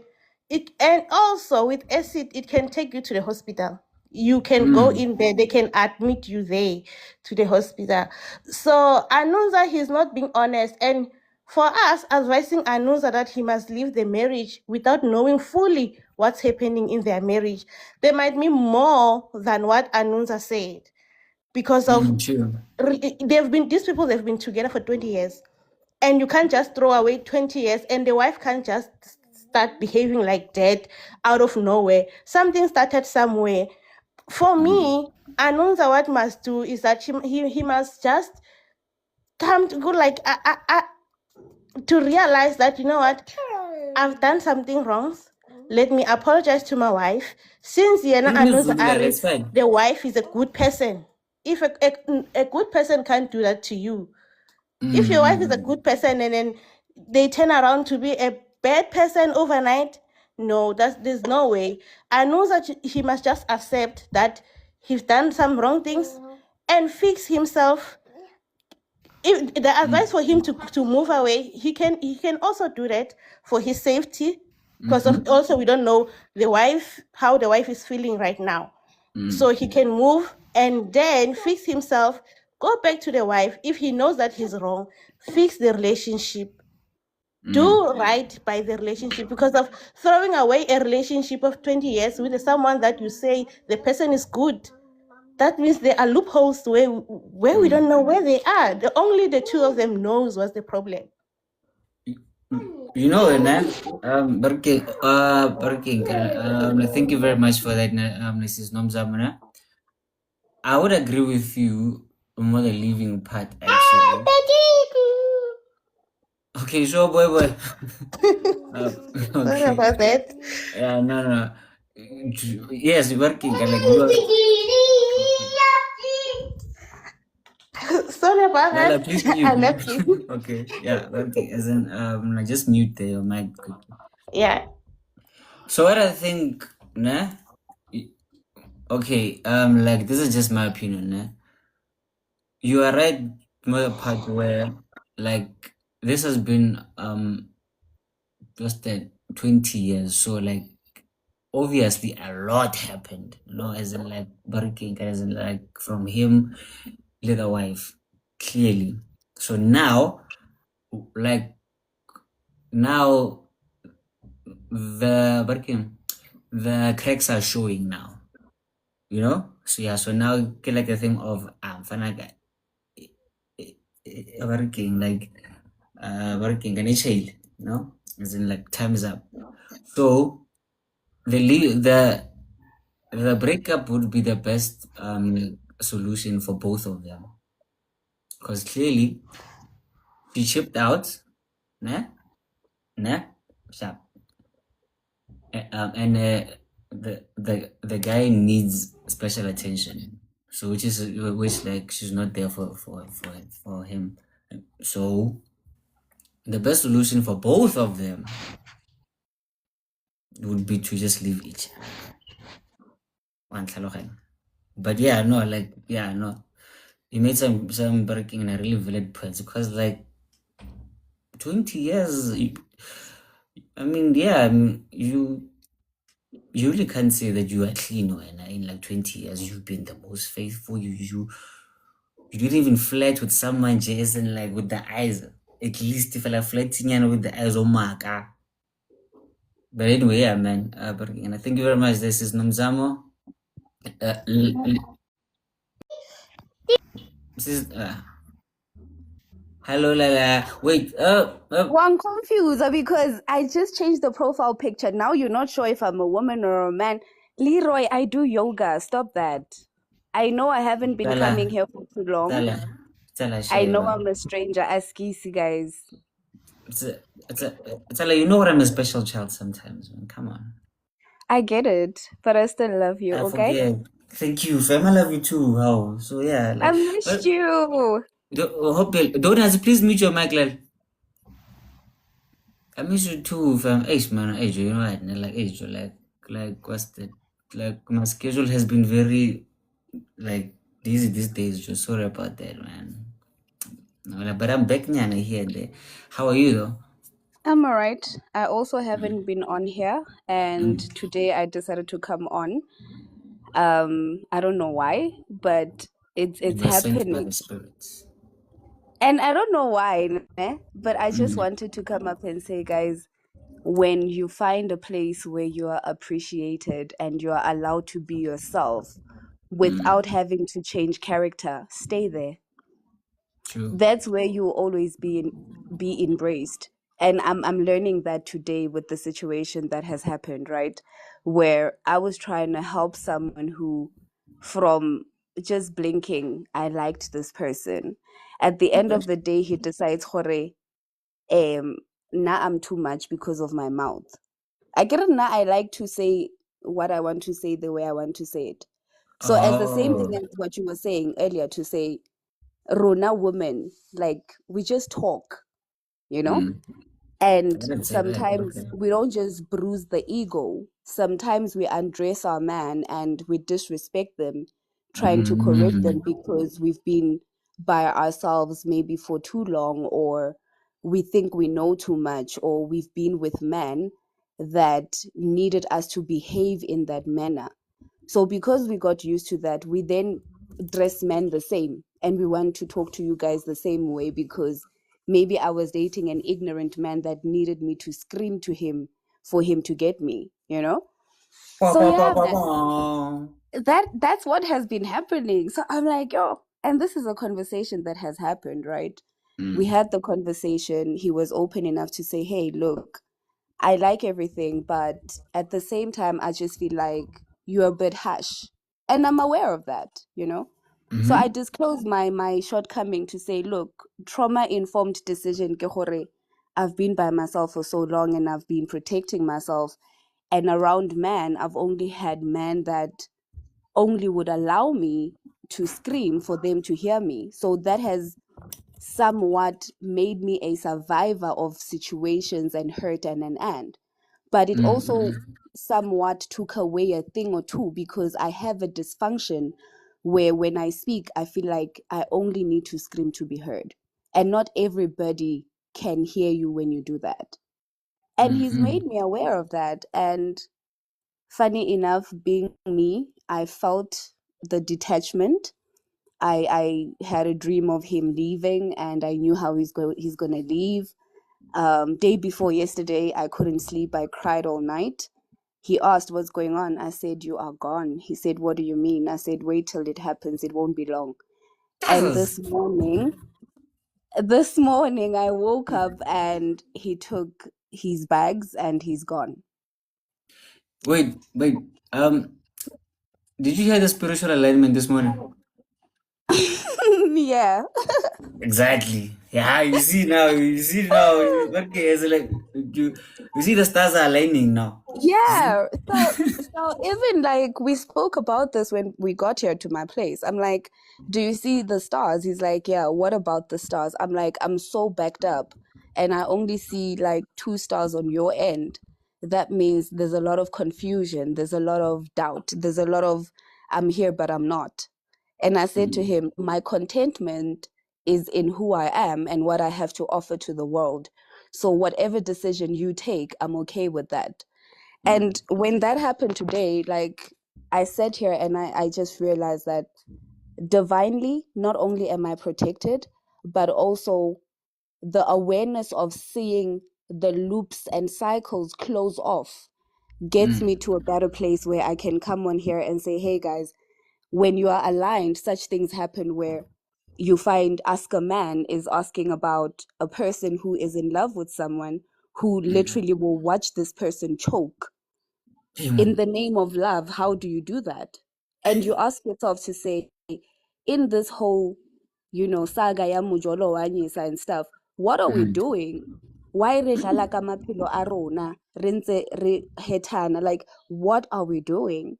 and also with acid, it can take you to the hospital. You can go in there, they can admit you there to the hospital. So I know that he's not being honest. And For us, advising Anusa that he must leave the marriage without knowing fully what's happening in their marriage, there might be more than what Anusa said. Because of True. these people, they've been together for 20 years. And you can't just throw away 20 years, and the wife can't just start behaving like that out of nowhere. Something started somewhere. For me, Anunza what must do is that he must just come to go like to realize that, you know what, I've done something wrong. Let me apologize to my wife. Since Yana Anunza It's fine. the wife is a good person. If a good person can't do that to you, if your wife is a good person and then they turn around to be a bad person overnight, no, there's no way. I know that he must just accept that he's done some wrong things and fix himself. If the advice for him to move away, he can also do that for his safety, because of also we don't know how the wife is feeling right now. So he can move and then fix himself, go back to the wife. If he knows that he's wrong, fix the relationship. Do right by the relationship, because of throwing away a relationship of 20 years with someone that you say the person is good. That means there are loopholes where we don't know where they are. Only the two of them knows what's the problem. You know, Barking, thank you very much for that, Mrs. Nomzamana. I would agree with you on the leaving part, actually. Okay, sure, boy. Sorry about that. Yeah, no. Yes, working. Like, Sorry about Lala, that. please I mute. left you. Okay, yeah, working. As in, just mute your mic quickly. Yeah. So what I think, nah? Okay, like this is just my opinion, nah? You are right, the part where like this has been just 20 years, so like obviously a lot happened, as in like barking, as in like from him to the wife, clearly. So now, like now the cracks are showing now, so yeah, so now like a thing of fanaga working like working and child, as in like time's up. So the breakup would be the best solution for both of them, because clearly she chipped out, sharp, and the guy needs special attention. So which like she's not there for him. So the best solution for both of them would be to just leave each other. But yeah, no, you made some breaking in a really valid point, because like 20 years, you really can't say that you are clean when in like 20 years you've been the most faithful. You didn't even flirt with someone, Jason, like with the eyes. At least if I like flirting with the eyes, oh my god. But anyway, yeah, man. And I thank you very much. This is Nomzamo. This is hello, Lala. Wait. Well, I'm confused because I just changed the profile picture. Now you're not sure if I'm a woman or a man. Leroy, I do yoga. Stop that. I know I haven't been Tala. coming here for too long. I know I'm a stranger. Ask easy, guys. Tala, you know what, I'm a special child sometimes, man. Come on. I get it, but I still love you, I okay? forget. Thank you, fam. I love you too. How? So yeah. I missed you. Please mute your mic, lal. I miss you too, fam. Age, man, age. You know what? Like age, like what's that? Like my schedule has been very like busy these days. Just sorry about that, man. No, but I'm back now here and there. How are you though? I'm alright. I also haven't been on here, and today I decided to come on. I don't know why, but it's You were sent by happening. the spirits. And I don't know why, but I just wanted to come up and say, guys, when you find a place where you are appreciated and you are allowed to be yourself without having to change character, stay there. True. That's where you will always be embraced. And I'm learning that today with the situation that has happened, right? Where I was trying to help someone who, from just blinking, I liked this person. At the end of the day, he decides, Hore, now I'm too much because of my mouth. I get it now. I like to say what I want to say the way I want to say it. So as the same thing as what you were saying earlier, to say Rona women, like we just talk, you know? I And didn't say that, but sometimes okay. we don't just bruise the ego. Sometimes we undress our man and we disrespect them, trying to correct them because we've been by ourselves maybe for too long, or we think we know too much, or we've been with men that needed us to behave in that manner. So because we got used to that, we then dress men the same and we want to talk to you guys the same way because maybe I was dating an ignorant man that needed me to scream to him for him to get me, you know? So yeah, man, that's what has been happening. So I'm like, yo, and this is a conversation that has happened, right? We had the conversation. He was open enough to say, hey, look, I like everything, but at the same time, I just feel like you're a bit harsh. And I'm aware of that, you know? So I disclosed my shortcoming to say, look, trauma-informed decision, ke gore, I've been by myself for so long and I've been protecting myself. And around man, I've only had men that only would allow me to scream for them to hear me. So that has somewhat made me a survivor of situations and hurt and an end. But it also somewhat took away a thing or two because I have a dysfunction where when I speak, I feel like I only need to scream to be heard. And not everybody can hear you when you do that. And he's made me aware of that. And funny enough, being me, I felt the detachment. I had a dream of him leaving, and I knew how he's gonna leave. Day before yesterday, I couldn't sleep. I cried all night. He asked what's going on. I said, you are gone. He said, what do you mean? I said, wait till it happens. It won't be long. And this morning I woke up and he took his bags and he's gone. Wait. Did you hear the spiritual alignment this morning? Yeah. Exactly. Yeah, you see now. Okay, it's like you see the stars are aligning now. You see? Yeah. So even like we spoke about this when we got here to my place. I'm like, do you see the stars? He's like, yeah, what about the stars? I'm like, I'm so backed up and I only see like 2 stars on your end. That means there's a lot of confusion, there's a lot of doubt, there's a lot of I'm here but I'm not. And I said to him, my contentment is in who I am and what I have to offer to the world. So whatever decision you take, I'm okay with that. And when that happened today, like I sat here and I just realized that divinely, not only am I protected, but also the awareness of seeing the loops and cycles close off gets me to a better place where I can come on here and say, hey guys, when you are aligned, such things happen where you find Ask a Man is asking about a person who is in love with someone who literally will watch this person choke Hey, in man. the name of love. How do you do that? And you ask yourself to say, in this whole, saga ya mujolo wa nyisa and stuff, what are we doing? Why re dlala ka maphelo a rona, re ntse re hethana? Like, what are we doing?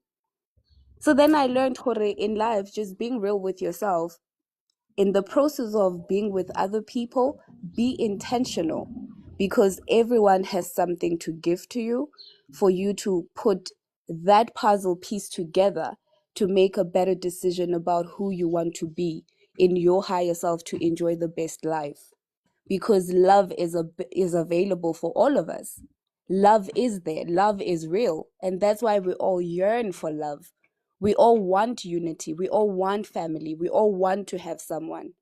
So then I learned, Hore, in life, just being real with yourself. In the process of being with other people, be intentional because everyone has something to give to you for you to put that puzzle piece together to make a better decision about who you want to be in your higher self to enjoy the best life, because love is available for all of us. Love is there, love is real, and that's why we all yearn for love. We all want unity, we all want family, we all want to have someone,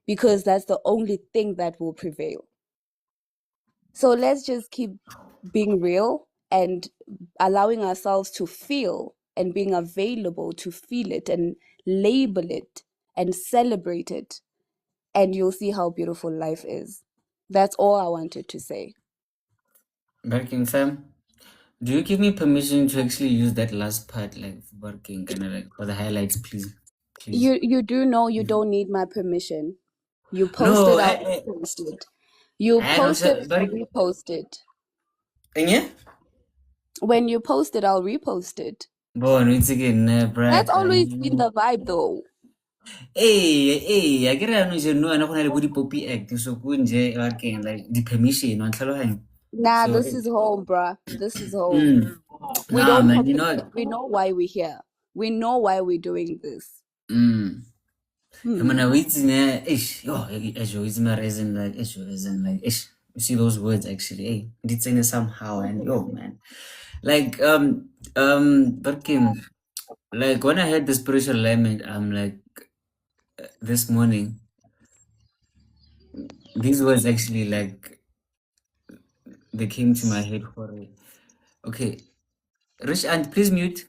because that's the only thing that will prevail. So let's just keep being real and allowing ourselves to feel and being available to feel it and label it and celebrate it. And you'll see how beautiful life is. That's all I wanted to say. Working fam, do you give me permission to actually use that last part, like working, kind of like for the highlights, please? Please. You do know you don't need my permission. You No, posted, I'll repost it. You I don't posted, say, I'll but repost it. yeah. When you post it, I'll repost it. Boy, it's again, That's Brad. always been the vibe though. I get it. No, no, no, no, body poppy act. So kunje working like the permission on Halloween. Nah, So, this is home, bruh. This is home. We nah, don't man, you compete. know. We know why we're here. We know why we're doing this. I mean, I wait in there. Ish, yo, Esho is my reason, like Esho isn't like ish. You see those words actually, hey, it's in somehow, and yo, man, like but Kim, like when I heard the spiritual alignment, I'm like, this morning, these words actually like they came to my head for it. Okay, Rich and please mute.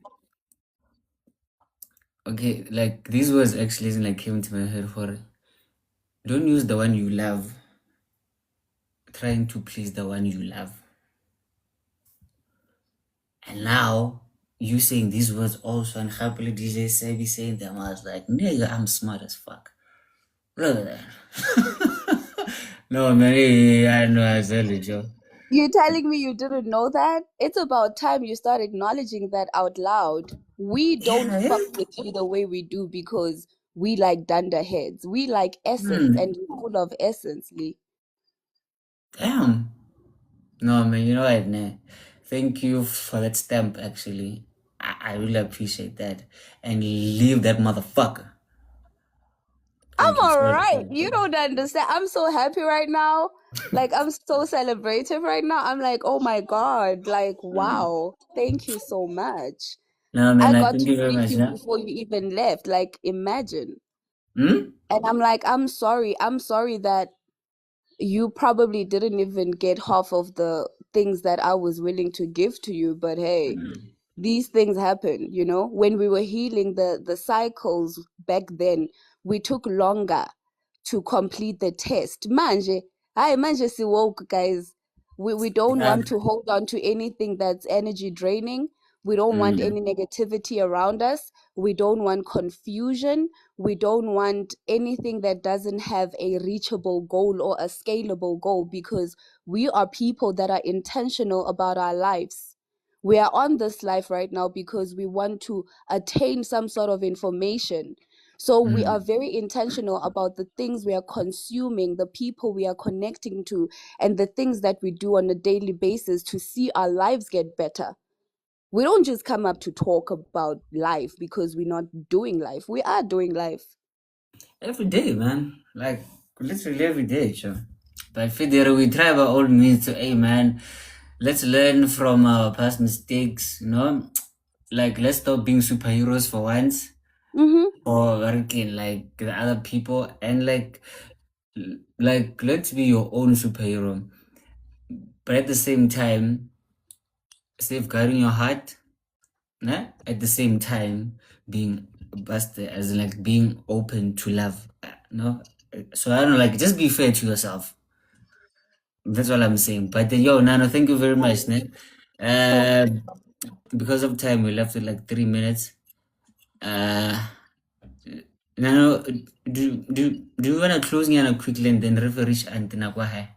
Okay, like these words actually like came to my head for it. Don't use the one you love, trying to please the one you love. And now you saying these words also, and happily DJ Sebi saying them, I was like, nigga, I'm smart as fuck. Look at that. No, man, I know I said it, Joe. You're telling me you didn't know that? It's about time you start acknowledging that out loud. We don't fuck with you the way we do because we like dunderheads. We like essence and you're full of essence, Lee. Damn. No, man, you know what, nah. Thank you for that stamp, actually. I really appreciate that. And leave that motherfucker. I'm alright. You don't understand. I'm so happy right now. Like, I'm so celebrative right now. I'm like, oh my God. Like, wow. Thank you so much. No, man, I I got thank to you very greet much. you Yeah? before you even left. Like, imagine. And I'm like, I'm sorry. I'm sorry that you probably didn't even get half of the things that I was willing to give to you. But hey, these things happen, you know. When we were healing the cycles back then, we took longer to complete the test. Manje si woke, guys. We don't want to hold on to anything that's energy draining. We don't want any negativity around us. We don't want confusion. We don't want anything that doesn't have a reachable goal or a scalable goal, because we are people that are intentional about our lives. We are on this life right now because we want to attain some sort of information. So we are very intentional about the things we are consuming, the people we are connecting to, and the things that we do on a daily basis to see our lives get better. We don't just come up to talk about life because we're not doing life. We are doing life. Every day, man. Like, literally every day, sure. But Fidel, we try by all means to, hey, man, let's learn from our past mistakes, you know? Like, let's stop being superheroes for once. Or working like the other people, and like let's be your own superhero. But at the same time, safeguarding your heart, nah? At the same time, being busted, as in like being open to love, no? So I don't know, like just be fair to yourself. That's all I'm saying. But then, yo, Nano, thank you very much, Nick. Because of time, we left with like 3 minutes. Nano, do you wanna close me on a quickly and then referee and then go ahead?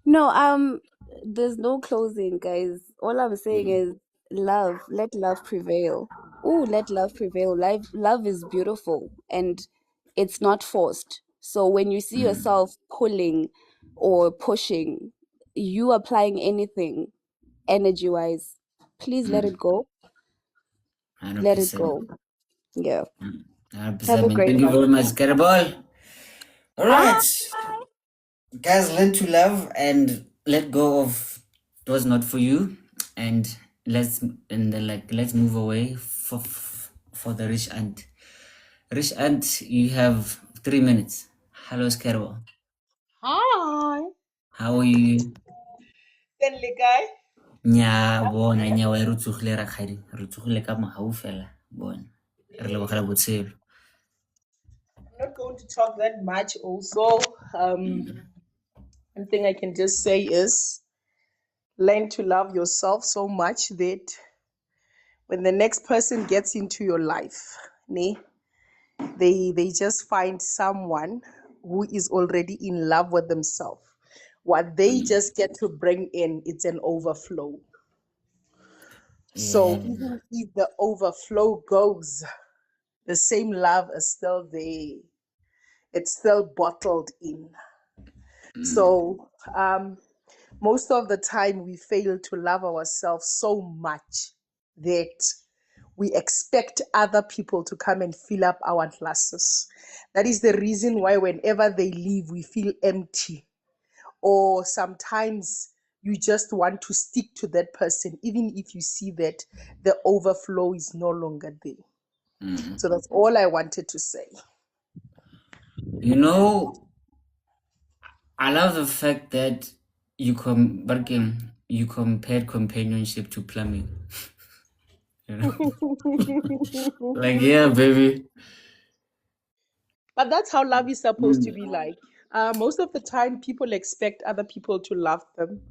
No, there's no closing, guys. All I'm saying is love. Let love prevail. Oh, let love prevail. Love is beautiful and it's not forced. So when you see yourself pulling or pushing, you applying anything energy wise, please let it go. Let it 100%. go. Yeah. 100%. Have a great Thank you one. very much, Carabol. All right, guys, learn to love and let go of what's not for you, and let's move away for the rich aunt. Rich aunt, you have 3 minutes. Hello, Scarbo. Hi. How are you? Stanley guy. Nya bona nya wa re tsogile ra khadi. Re tsogile ka mogau fela. Bona. Re lebogela botshelo. I'm not going to talk that much also. One thing I can just say is learn to love yourself so much that when the next person gets into your life, they just find someone who is already in love with themselves. What they just get to bring in, it's an overflow. So Yeah. even if the overflow goes, the same love is still there. It's still bottled in. So most of the time we fail to love ourselves so much that we expect other people to come and fill up our glasses. That is the reason why whenever they leave, we feel empty. Or sometimes you just want to stick to that person, even if you see that the overflow is no longer there. So that's all I wanted to say. You know, I love the fact that you compared companionship to plumbing. You know? Like, yeah, baby. But that's how love is supposed to be like. Most of the time, people expect other people to love them,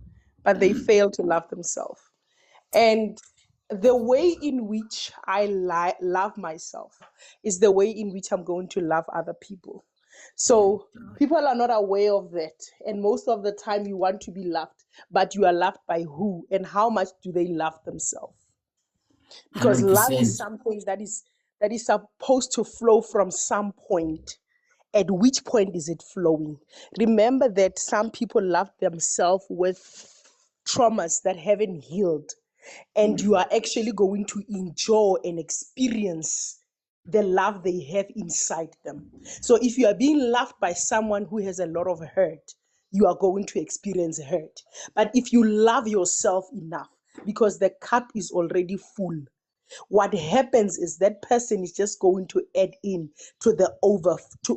but they fail to love themselves. And the way in which I love myself is the way in which I'm going to love other people. So people are not aware of that. And most of the time, you want to be loved, but you are loved by who and how much do they love themselves? Because love is 100%. something that is supposed to flow from some point. At which point is it flowing? Remember that some people love themselves with traumas that haven't healed, and you are actually going to enjoy and experience the love they have inside them. So if you are being loved by someone who has a lot of hurt, you are going to experience hurt. But if you love yourself enough, because the cup is already full, what happens is that person is just going to add in to the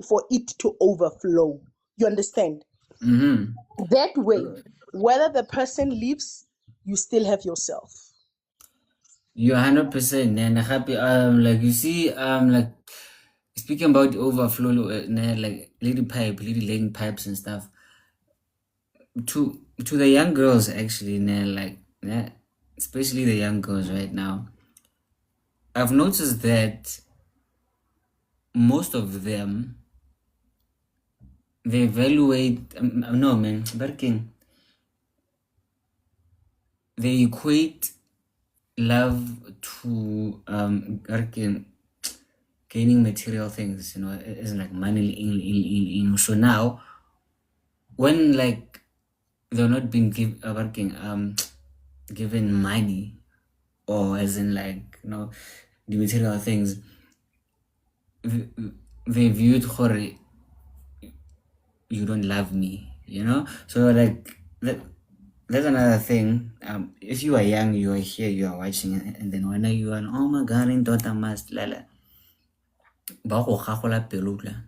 for it to overflow. You understand? That way, whether the person leaves, you still have yourself. You're 100%, and happy. Like you see, like speaking about overflow, like lady laying pipes and stuff. To the young girls, actually, like, especially the young girls right now. I've noticed that most of them they evaluate. No, man, working. They equate love to gaining material things, isn't like money so now when like they're not being given money, or as in like the material things, they viewed horror, you don't love me, so like that's another thing. If you are young, you are here, you are watching, and then when you are, oh my god, in daughter must lala ba go gagola pelula,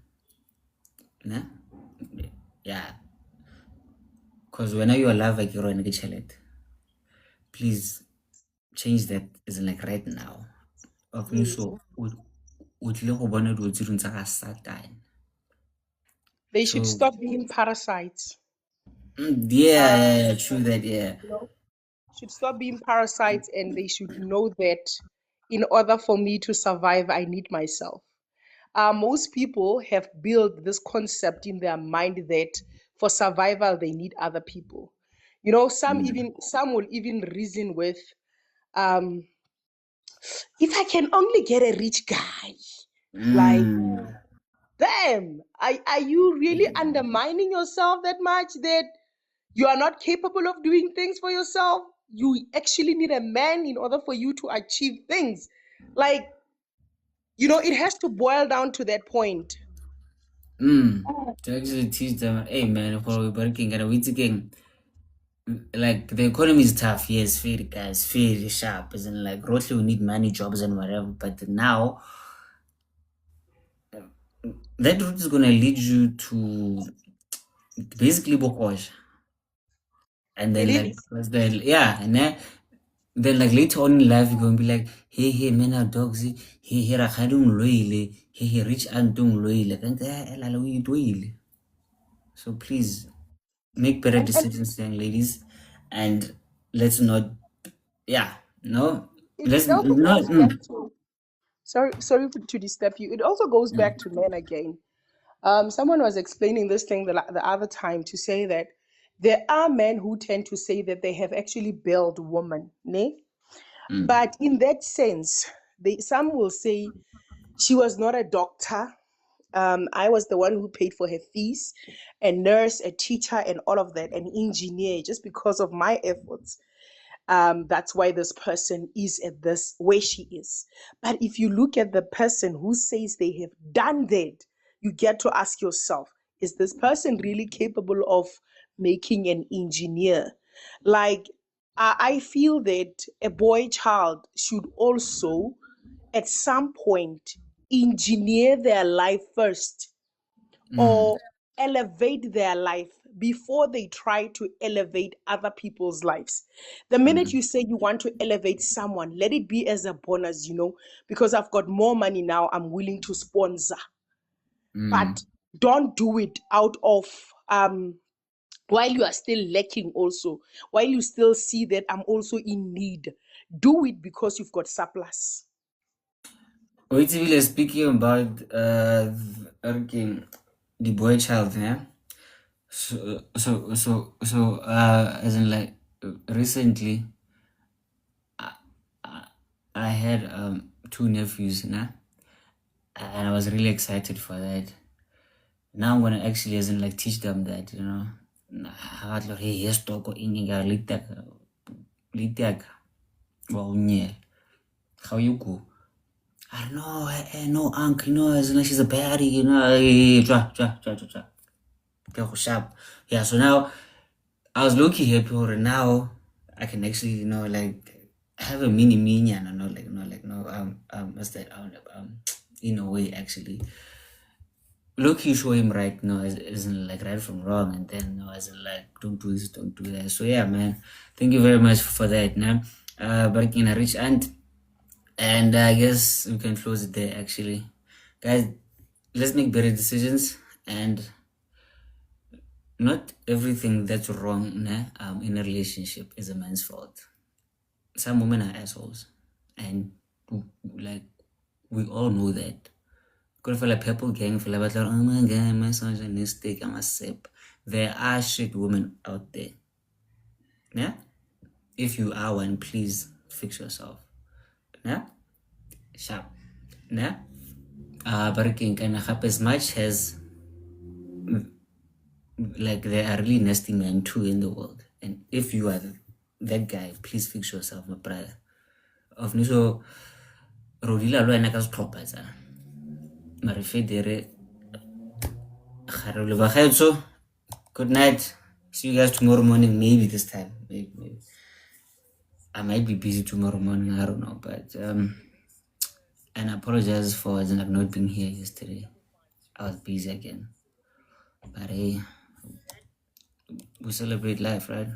ne? Yeah, because when you are love like you're in a please change that, isn't like right now. Okay, Yes. so o tlile go bona dilo tse dingwe tsa ka Satan. They should So stop being parasites. yeah, true that, yeah. Should stop being parasites, and they should know that in order for me to survive, I need myself. Most people have built this concept in their mind that for survival they need other people. Some will even reason with, um, if I can only get a rich guy, like, damn, are you really undermining yourself that much that you are not capable of doing things for yourself? You actually need a man in order for you to achieve things. Like, it has to boil down to that point. To actually teach them, hey man, for we working and we again, like the economy is tough, yes, very guys, very sharp, as in like Rotary we need money, jobs and whatever, but now that route is gonna lead you to basically bokosh. And then It like is. then like later on in life you're gonna be like, hey men are dogs, hey rakgadi loile, hey rich aunt loile. So please make better And decisions, young ladies, and let's not no let's it also not goes back to, sorry to disturb you. It also goes back to men again. Someone was explaining this thing the other time to say that there are men who tend to say that they have actually built women, ne? But in that sense, some will say she was not a doctor. I was the one who paid for her fees, a nurse, a teacher, and all of that, an engineer, just because of my efforts. That's why this person is at this where she is. But if you look at the person who says they have done that, you get to ask yourself, is this person really capable of making an engineer? Like, I feel that a boy child should also, at some point, engineer their life first or elevate their life before they try to elevate other people's lives. The minute you say you want to elevate someone, let it be as a bonus, because I've got more money now, I'm willing to sponsor. But don't do it out of while you are still lacking also, while you still see that I'm also in need. Do it because you've got surplus. Wait, speaking about the boy child, yeah. So as in like recently, I had two nephews, nah, and I was really excited for that. Now I'm gonna actually as in like teach them that, hey, yes, toko inginga litak, well, yeah, how you go? I don't know, no, uncle, as in like she's a baddie, sharp. Yeah, so now I was low-key happy or now I can actually, like have a mini minion and what's that? In a way actually. Low-key show him right now isn't like right from wrong and then as in like don't do this, don't do that. So yeah, man. Thank you very much for that, man. But a rich aunt. And I guess we can close it there actually. Guys, let's make better decisions and not everything that's wrong in a relationship is a man's fault. Some women are assholes, and like we all know that. Could feel like people gang feel like, oh my god, I'm misogynistic, I'm a sip. There are shit women out there. Yeah? If you are one, please fix yourself. Yeah? Sharp. Yeah? But again, kind of as much as like there are really nasty men too in the world. And if you are that guy, please fix yourself, my brother. Of niso rodila lo ena ka setlhopha tsa mare federe good night. See you guys tomorrow morning, maybe this time. Maybe. I might be busy tomorrow morning, I don't know, but and I apologize for not being here yesterday. I was busy again. But hey, we celebrate life, right?